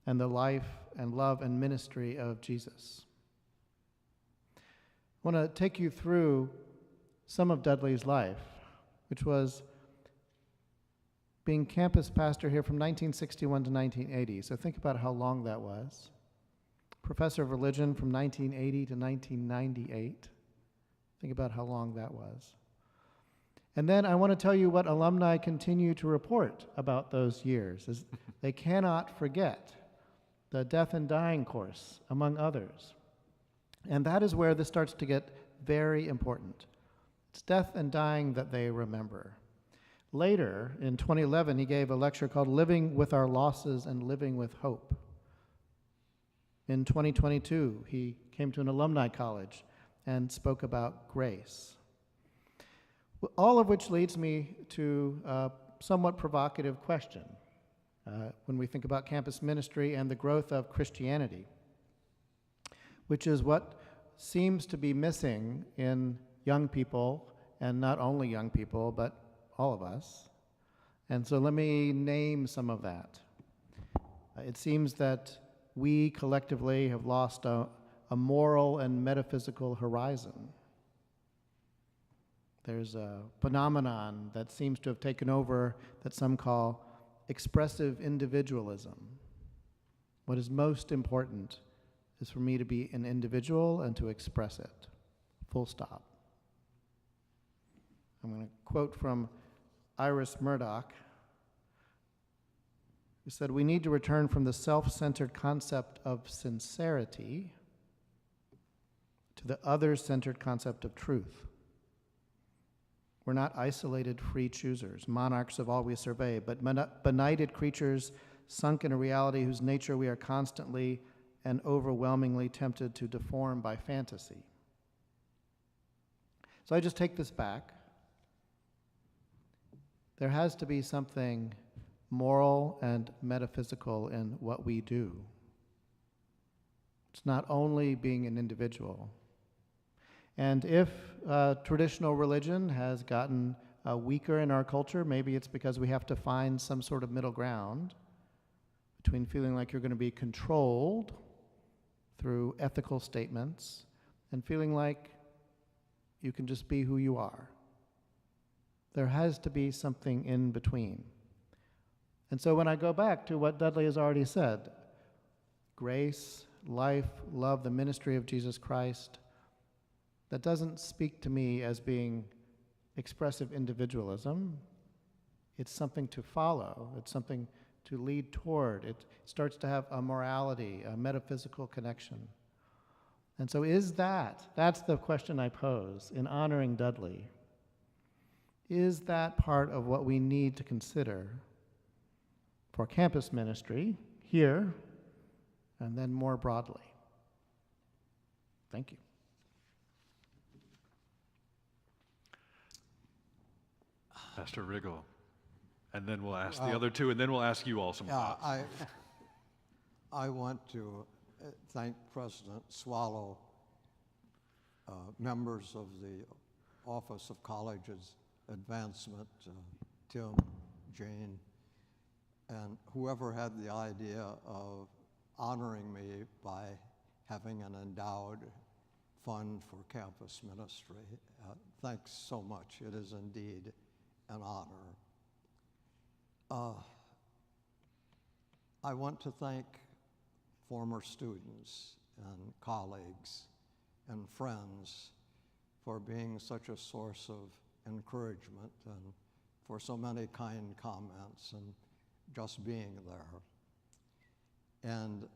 and the life and love and ministry of Jesus. I want to take you through some of Dudley's life, which was being campus pastor here from 1961 to 1980. So think about how long that was. Professor of religion from 1980 to 1998. Think about how long that was. And then I want to tell you what alumni continue to report about those years. Is they cannot forget the death and dying course, among others. And that is where this starts to get very important. It's death and dying that they remember. Later, in 2011, he gave a lecture called Living with Our Losses and Living with Hope. In 2022, he came to an alumni college and spoke about grace. All of which leads me to a somewhat provocative question when we think about campus ministry and the growth of Christianity, which is what seems to be missing in young people, and not only young people, but all of us. And so let me name some of that. It seems that we collectively have lost a moral and metaphysical horizon. There's a phenomenon that seems to have taken over that some call expressive individualism. What is most important is for me to be an individual and to express it. Full stop. I'm going to quote from Iris Murdoch, who said, "We need to return from the self-centered concept of sincerity to the other-centered concept of truth. We're not isolated free choosers, monarchs of all we survey, but benighted creatures sunk in a reality whose nature we are constantly and overwhelmingly tempted to deform by fantasy." So I just take this back. There has to be something moral and metaphysical in what we do. It's not only being an individual. And if traditional religion has gotten weaker in our culture, maybe it's because we have to find some sort of middle ground between feeling like you're going to be controlled through ethical statements and feeling like you can just be who you are. There has to be something in between. And so when I go back to what Dudley has already said, grace, life, love, the ministry of Jesus Christ, that doesn't speak to me as being expressive individualism. It's something to follow. It's something to lead toward. It starts to have a morality, a metaphysical connection. And so that's the question I pose in honoring Dudley. Is that part of what we need to consider for campus ministry here and then more broadly? Thank you. Pastor Riggle. And then we'll ask the other two, and then we'll ask you all some thoughts. I want to thank President Swallow, members of the Office of Colleges Advancement, Tim, Jane, and whoever had the idea of honoring me by having an endowed fund for campus ministry. Thanks so much. It is indeed an honor. I want to thank former students and colleagues and friends for being such a source of encouragement and for so many kind comments and just being there. And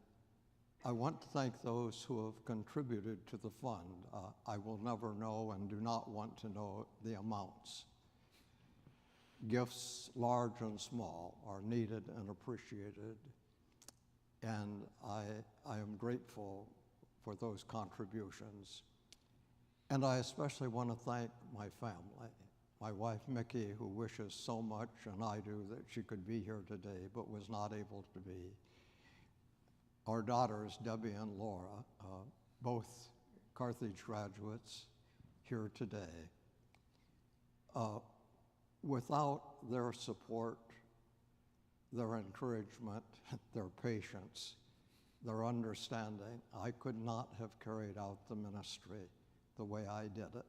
I want to thank those who have contributed to the fund. I will never know and do not want to know the amounts. Gifts, large and small, are needed and appreciated, and I am grateful for those contributions. And I especially want to thank my family, my wife Mickey, who wishes so much, and I do, that she could be here today, but was not able to be. Our daughters, Debbie and Laura, both Carthage graduates, here today. Without their support, their encouragement, their patience, their understanding, I could not have carried out the ministry the way I did it.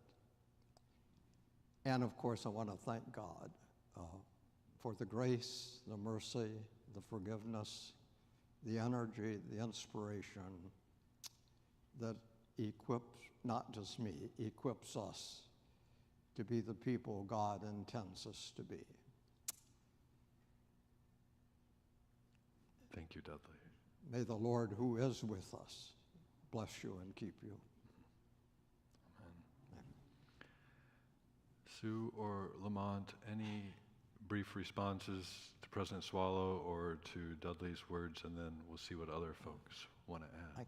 And of course, I want to thank God for the grace, the mercy, the forgiveness, the energy, the inspiration that equips, not just me, equips us to be the people God intends us to be. Thank you, Dudley. May the Lord, who is with us, bless you and keep you. Amen. Sue or Lamont, any brief responses to President Swallow or to Dudley's words, and then we'll see what other folks want to add.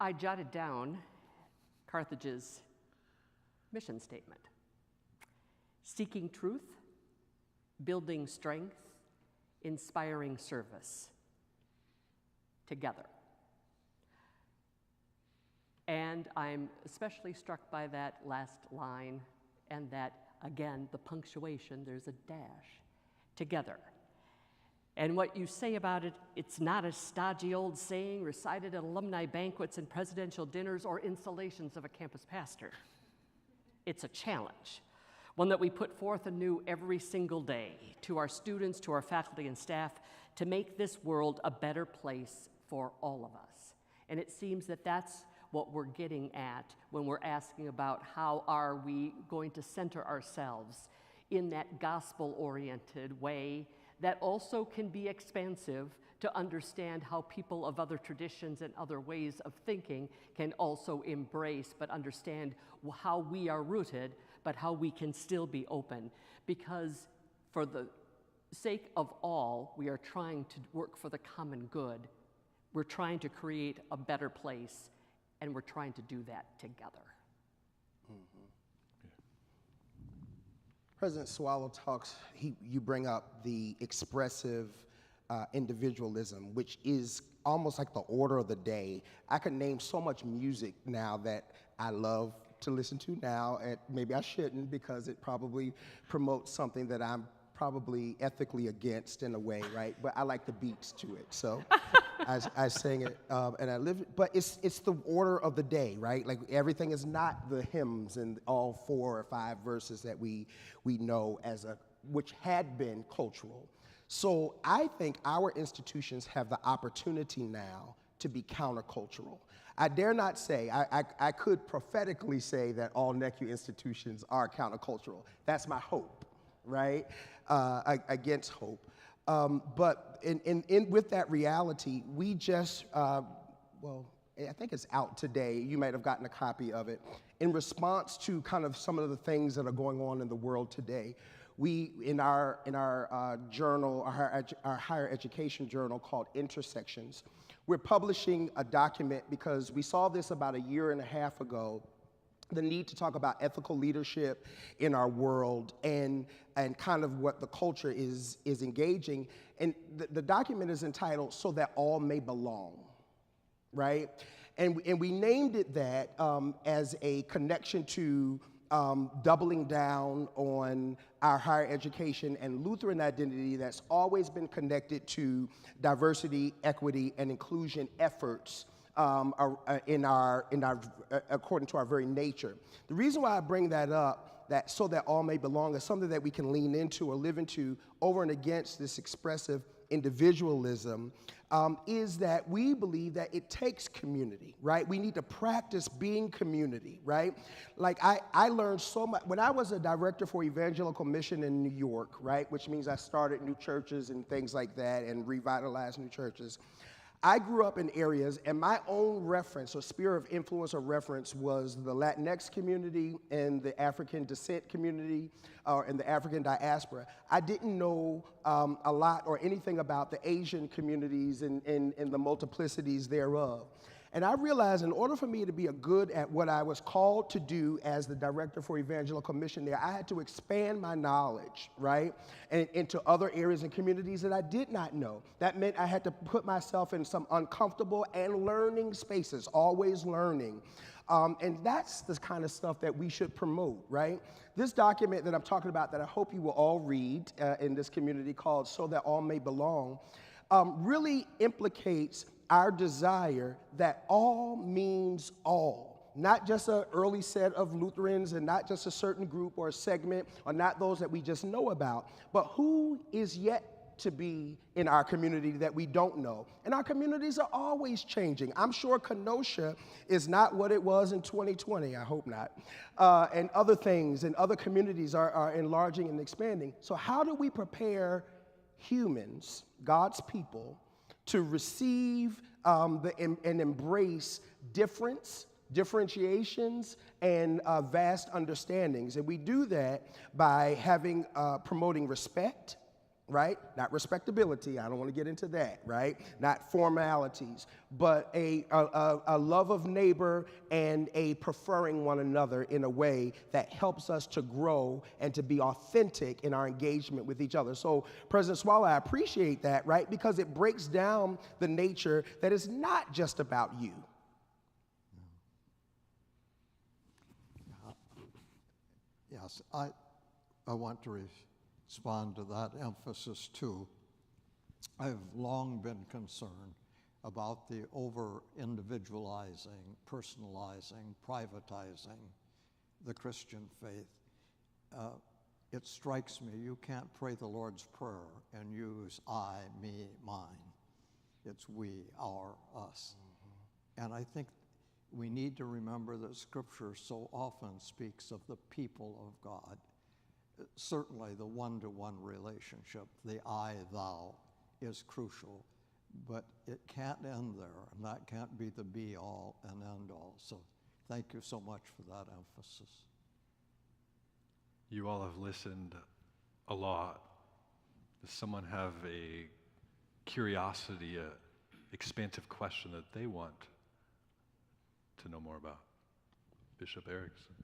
I jotted down Carthage's mission statement: seeking truth, building strength, inspiring service, together. And I'm especially struck by that last line, and that, again, the punctuation, there's a dash, together. And what you say about it, it's not a stodgy old saying recited at alumni banquets and presidential dinners or installations of a campus pastor. It's a challenge, one that we put forth anew every single day to our students, to our faculty and staff, to make this world a better place for all of us. And it seems that that's what we're getting at when we're asking about how are we going to center ourselves in that gospel-oriented way that also can be expansive to understand how people of other traditions and other ways of thinking can also embrace but understand how we are rooted, but how we can still be open. Because for the sake of all, we are trying to work for the common good. We're trying to create a better place, and we're trying to do that together. President Swallow talks, you bring up the expressive individualism, which is almost like the order of the day. I could name so much music now that I love to listen to now, and maybe I shouldn't because it probably promotes something that I'm probably ethically against in a way, right? But I like the beats to it, so I sing it and I live it. But it's the order of the day, right? Like everything is not the hymns and all 4 or 5 verses that we know which had been cultural. So I think our institutions have the opportunity now to be countercultural. I dare not say, I could prophetically say that all NECU institutions are countercultural. That's my hope, right? Against hope. But with that reality, we just, well, I think it's out today. You might have gotten a copy of it. In response to kind of some of the things that are going on in the world today, we, in our journal, our higher education journal called Intersections, we're publishing a document because we saw this about 1.5 years ago, the need to talk about ethical leadership in our world and kind of what the culture is engaging. And the document is entitled "So That All May Belong," right? And we named it that as a connection to doubling down on our higher education and Lutheran identity that's always been connected to diversity, equity, and inclusion efforts according to our very nature. The reason why I bring that up, that "so that all may belong," is something that we can lean into or live into over and against this expressive individualism, is that we believe that it takes community, right? We need to practice being community, right? Like I learned so much. When I was a director for evangelical mission in New York, right, which means I started new churches and things like that and revitalized new churches, I grew up in areas, and my own reference or sphere of influence or reference was the Latinx community and the African descent community and the African diaspora. I didn't know a lot or anything about the Asian communities and the multiplicities thereof. And I realized in order for me to be good at what I was called to do as the director for evangelical mission there, I had to expand my knowledge, right, and into other areas and communities that I did not know. That meant I had to put myself in some uncomfortable and learning spaces, always learning, And that's the kind of stuff that we should promote, right? This document that I'm talking about that I hope you will all read in this community called So That All May Belong really implicates our desire that all means all. Not just an early set of Lutherans and not just a certain group or a segment or not those that we just know about, but who is yet to be in our community that we don't know. And our communities are always changing. I'm sure Kenosha is not what it was in 2020, I hope not. And other things and other communities are enlarging and expanding. So how do we prepare humans, God's people, to receive and embrace differentiations, and vast understandings? And we do that by having promoting respect, right? Not respectability. I don't want to get into that, right? Not formalities, but a love of neighbor and a preferring one another in a way that helps us to grow and to be authentic in our engagement with each other. So, President Swallow, I appreciate that, right? Because it breaks down the nature that is not just about you. Yes, I want to respond to that emphasis too. I've long been concerned about the over-individualizing, personalizing, privatizing the Christian faith. It strikes me you can't pray the Lord's Prayer and use I, me, mine. It's we, our, us. And I think we need to remember that Scripture so often speaks of the people of God. Certainly the one-to-one relationship, the I-thou, is crucial, but it can't end there, and that can't be the be-all and end-all. So thank you so much for that emphasis. You all have listened a lot. Does someone have a curiosity, an expansive question that they want to know more about? Bishop Erickson.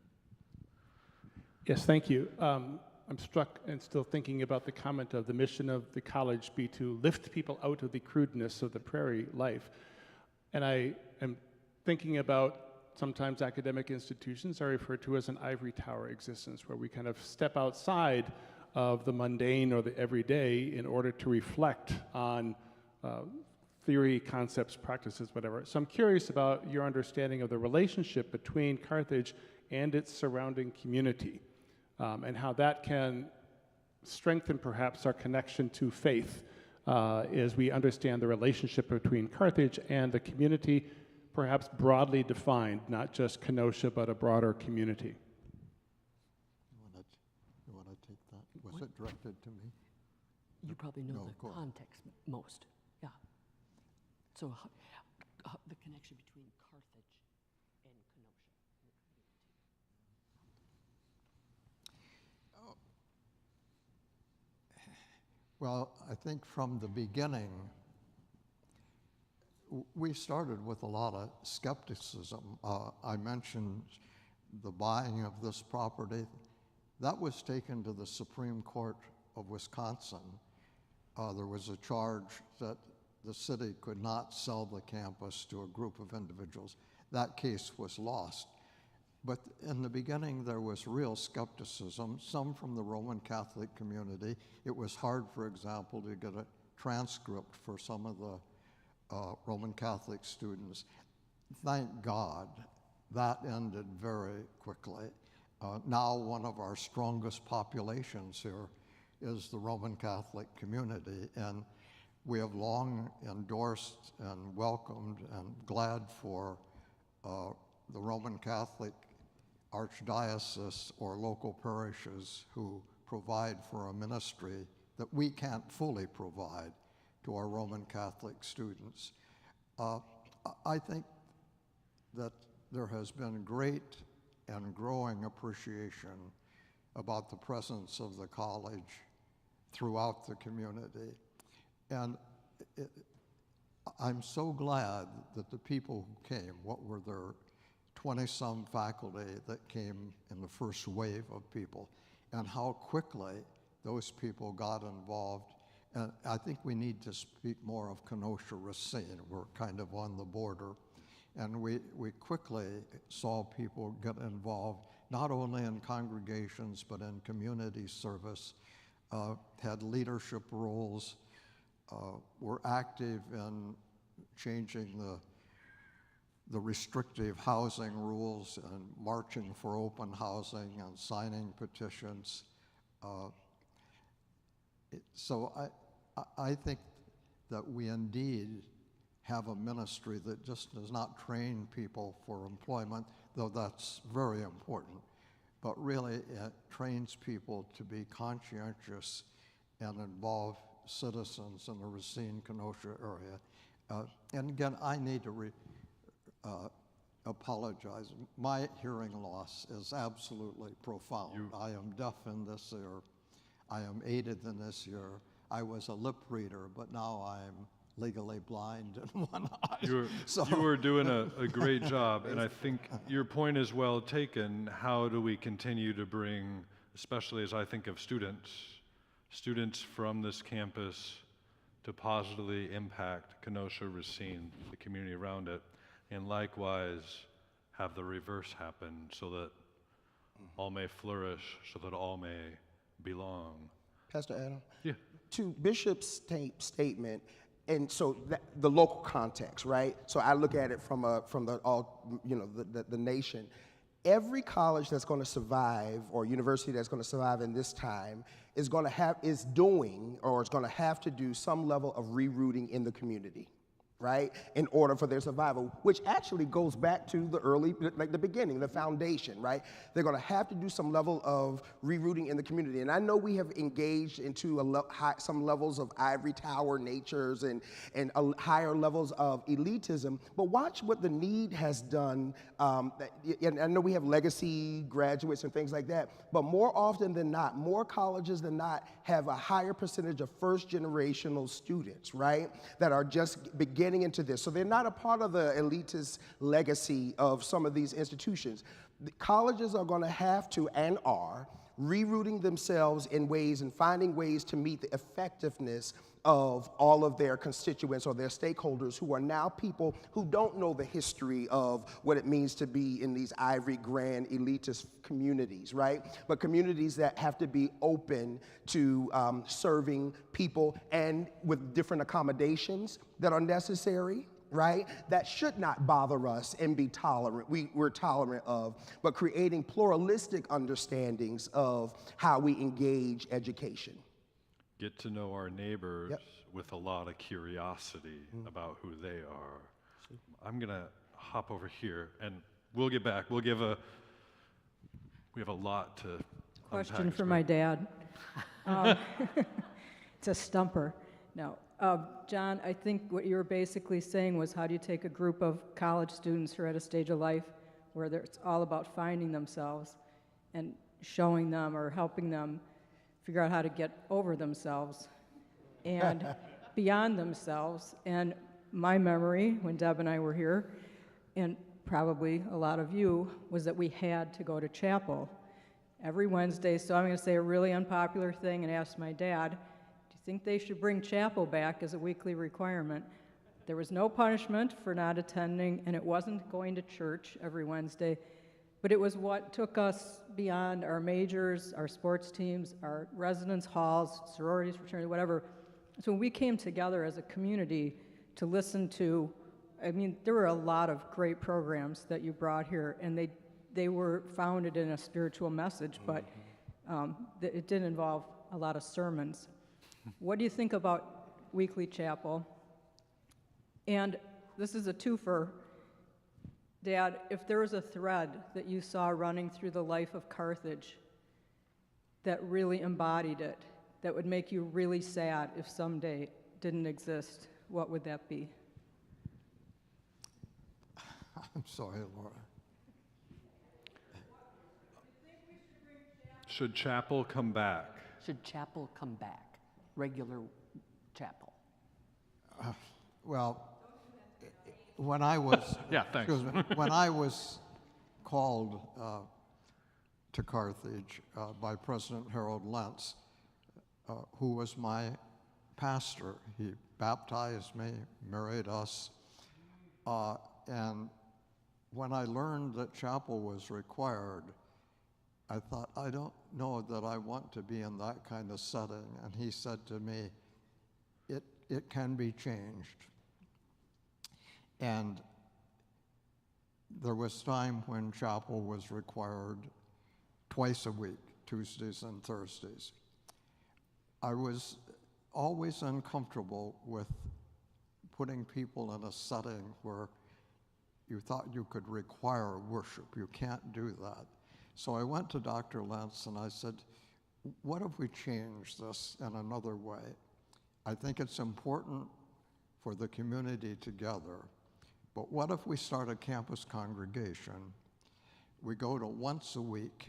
Yes, thank you. I'm struck and still thinking about the comment of the mission of the college be to lift people out of the crudeness of the prairie life. And I am thinking about sometimes academic institutions are referred to as an ivory tower existence, where we kind of step outside of the mundane or the everyday in order to reflect on theory, concepts, practices, whatever. So I'm curious about your understanding of the relationship between Carthage and its surrounding community, and how that can strengthen perhaps our connection to faith as we understand the relationship between Carthage and the community, perhaps broadly defined, not just Kenosha, but a broader community. You want to take that? Was it directed to me? You probably know No, the go ahead. context most. Yeah. So the connection between Carthage and Kenosha. Well, I think from the beginning, we started with a lot of skepticism. I mentioned the buying of this property. That was taken to the Supreme Court of Wisconsin. There was a charge that the city could not sell the campus to a group of individuals. That case was lost. But in the beginning, there was real skepticism, some from the Roman Catholic community. It was hard, for example, to get a transcript for some of the Roman Catholic students. Thank God that ended very quickly. Now one of our strongest populations here is the Roman Catholic community, and we have long endorsed and welcomed and glad for the Roman Catholic archdiocese or local parishes who provide for a ministry that we can't fully provide to our Roman Catholic students. I think that there has been great and growing appreciation about the presence of the college throughout the community. And I'm so glad that the people who came, what were there, 20-some faculty that came in the first wave of people, and how quickly those people got involved. And I think we need to speak more of Kenosha Racine. We're kind of on the border. And we quickly saw people get involved, not only in congregations, but in community service, had leadership roles, were active in changing the restrictive housing rules and marching for open housing and signing petitions. So I think that we indeed have a ministry that just does not train people for employment, though that's very important, but really it trains people to be conscientious and involve citizens in the Racine-Kenosha area. And again, I need to apologize. My hearing loss is absolutely profound. I am deaf in this ear. I am aided in this ear. I was a lip reader, but now I'm legally blind in one eye. You were doing a great job, and I think your point is well taken. How do we continue to bring, especially as I think of students from this campus to positively impact Kenosha, Racine, the community around it, and likewise have the reverse happen so that all may flourish, so that all may belong. Pastor Adam? Yeah. To Bishop's statement, and so the local context, right? So I look at it from the nation. Every college that's going to survive, or university that's going to survive in this time, is going to have to do some level of rerouting in the community, right, in order for their survival, which actually goes back to the beginning, the foundation, right? They're going to have to do some level of rerouting in the community. And I know we have engaged into some levels of ivory tower natures and higher levels of elitism, but watch what the need has done. And I know we have legacy graduates and things like that, but more often than not, more colleges than not have a higher percentage of first-generational students, right, that are just beginning into this. So they're not a part of the elitist legacy of some of these institutions. The colleges are going to have to, and are, rerouting themselves in ways and finding ways to meet the effectiveness of all of their constituents or their stakeholders, who are now people who don't know the history of what it means to be in these ivory grand elitist communities, right? But communities that have to be open to serving people and with different accommodations that are necessary, right? That should not bother us and be tolerant. We're tolerant of, but creating pluralistic understandings of how we engage education. Get to know our neighbors with a lot of curiosity about who they are. I'm gonna hop over here, and we'll get back. We have a lot to Question unpack, for so- my dad. It's a stumper. No. John, I think what you were basically saying was, how do you take a group of college students who are at a stage of life where it's all about finding themselves and showing them or helping them figure out how to get over themselves and beyond themselves. And my memory, when Deb and I were here, and probably a lot of you, was that we had to go to chapel every Wednesday. So I'm going to say a really unpopular thing and ask my dad, do you think they should bring chapel back as a weekly requirement? There was no punishment for not attending, and it wasn't going to church every Wednesday. But it was what took us beyond our majors, our sports teams, our residence halls, sororities, fraternity, whatever. So when we came together as a community to listen to, I mean, there were a lot of great programs that you brought here, and they were founded in a spiritual message, but it didn't involve a lot of sermons. What do you think about weekly chapel? And this is a twofer. Dad, if there was a thread that you saw running through the life of Carthage that really embodied it, that would make you really sad if someday it didn't exist, what would that be? I'm sorry, Laura. Should chapel come back? Should chapel come back? Regular chapel? Well, when I was Yeah, thanks. excuse me, when I was called to Carthage by President Harold Lentz, who was my pastor, he baptized me, married us, and when I learned that chapel was required, I thought, I don't know that I want to be in that kind of setting. And he said to me, it can be changed. And there was time when chapel was required twice a week, Tuesdays and Thursdays. I was always uncomfortable with putting people in a setting where you thought you could require worship. You can't do that. So I went to Dr. Lentz and I said, what if we change this in another way? I think it's important for the community together, but what if we start a campus congregation? We go to once a week,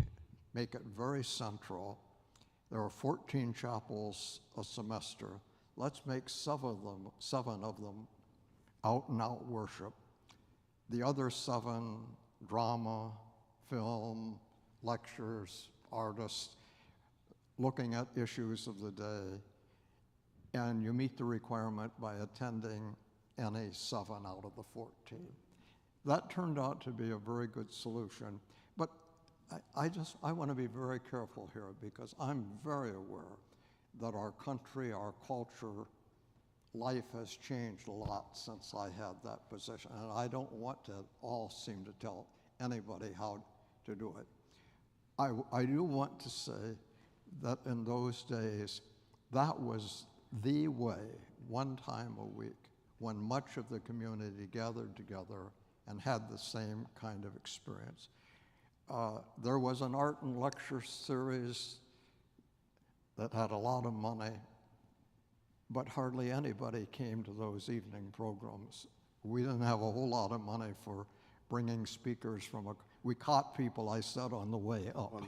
make it very central. There are 14 chapels a semester. Let's make seven of them out-and-out worship. The other 7, drama, film, lectures, artists, looking at issues of the day, and you meet the requirement by attending any 7 out of the 14. That turned out to be a very good solution, but I want to be very careful here because I'm very aware that our country, our culture, life has changed a lot since I had that position, and I don't want to all seem to tell anybody how to do it. I do want to say that in those days, that was the way, one time a week, when much of the community gathered together and had the same kind of experience. There was an art and lecture series that had a lot of money, but hardly anybody came to those evening programs. We didn't have a whole lot of money for bringing speakers from we caught people, I said, on the way up.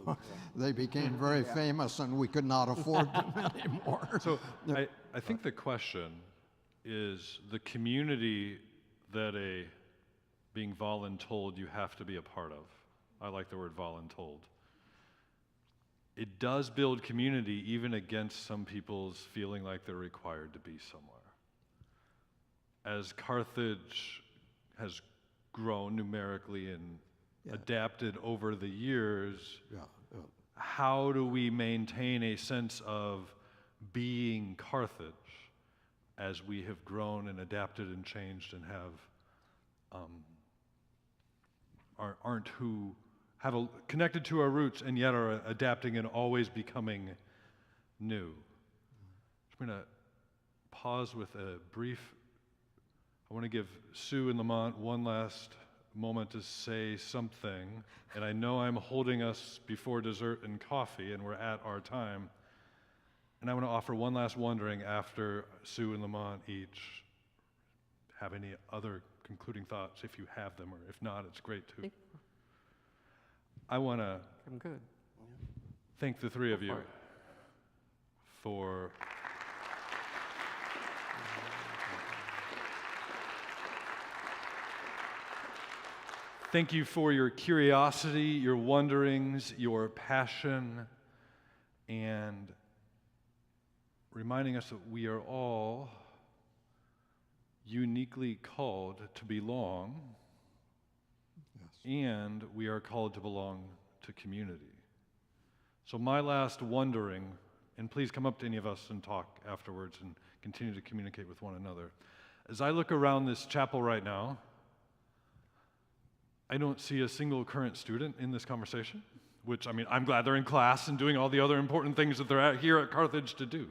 They became very famous and we could not afford them anymore. So I think the question is the community that being voluntold you have to be a part of. I like the word voluntold. It does build community even against some people's feeling like they're required to be somewhere. As Carthage has grown numerically and adapted over the years, how do we maintain a sense of being Carthage as we have grown and adapted and changed and have connected to our roots and yet are adapting and always becoming new? I'm going to pause with a brief. I want to give Sue and Lamont one last moment to say something, and I know I'm holding us before dessert and coffee, and we're at our time. And I want to offer one last wondering after Sue and Lamont each have any other concluding thoughts, if you have them, or if not, it's great too. I want to thank the three of you for thank you for your curiosity, your wonderings, your passion, and reminding us that we are all uniquely called to belong, and we are called to belong to community. So my last wondering, and please come up to any of us and talk afterwards and continue to communicate with one another. As I look around this chapel right now, I don't see a single current student in this conversation, which, I mean, I'm glad they're in class and doing all the other important things that they're here at Carthage to do.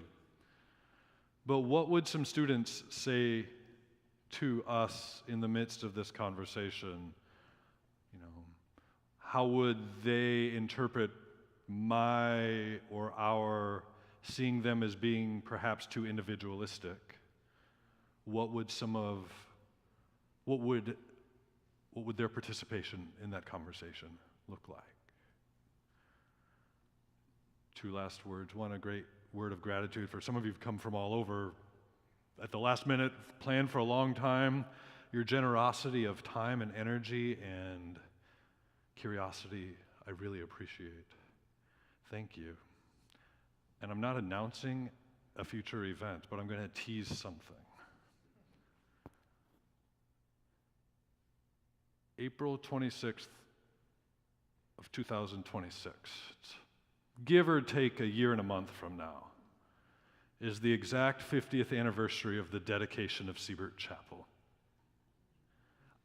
But what would some students say to us in the midst of this conversation? You know, how would they interpret my or our seeing them as being perhaps too individualistic? What would their participation in that conversation look like? Two last words. One, a great word of gratitude for some of you who've come from all over at the last minute, planned for a long time. Your generosity of time and energy and curiosity, I really appreciate. Thank you. And I'm not announcing a future event, but I'm going to tease something. April 26th of 2026, give or take a year and a month from now, is the exact 50th anniversary of the dedication of Siebert Chapel.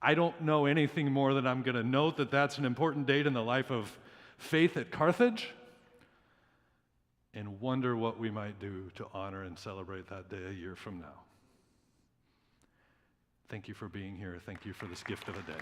I don't know anything more than I'm going to note that that's an important date in the life of faith at Carthage, and wonder what we might do to honor and celebrate that day a year from now. Thank you for being here. Thank you for this gift of a day.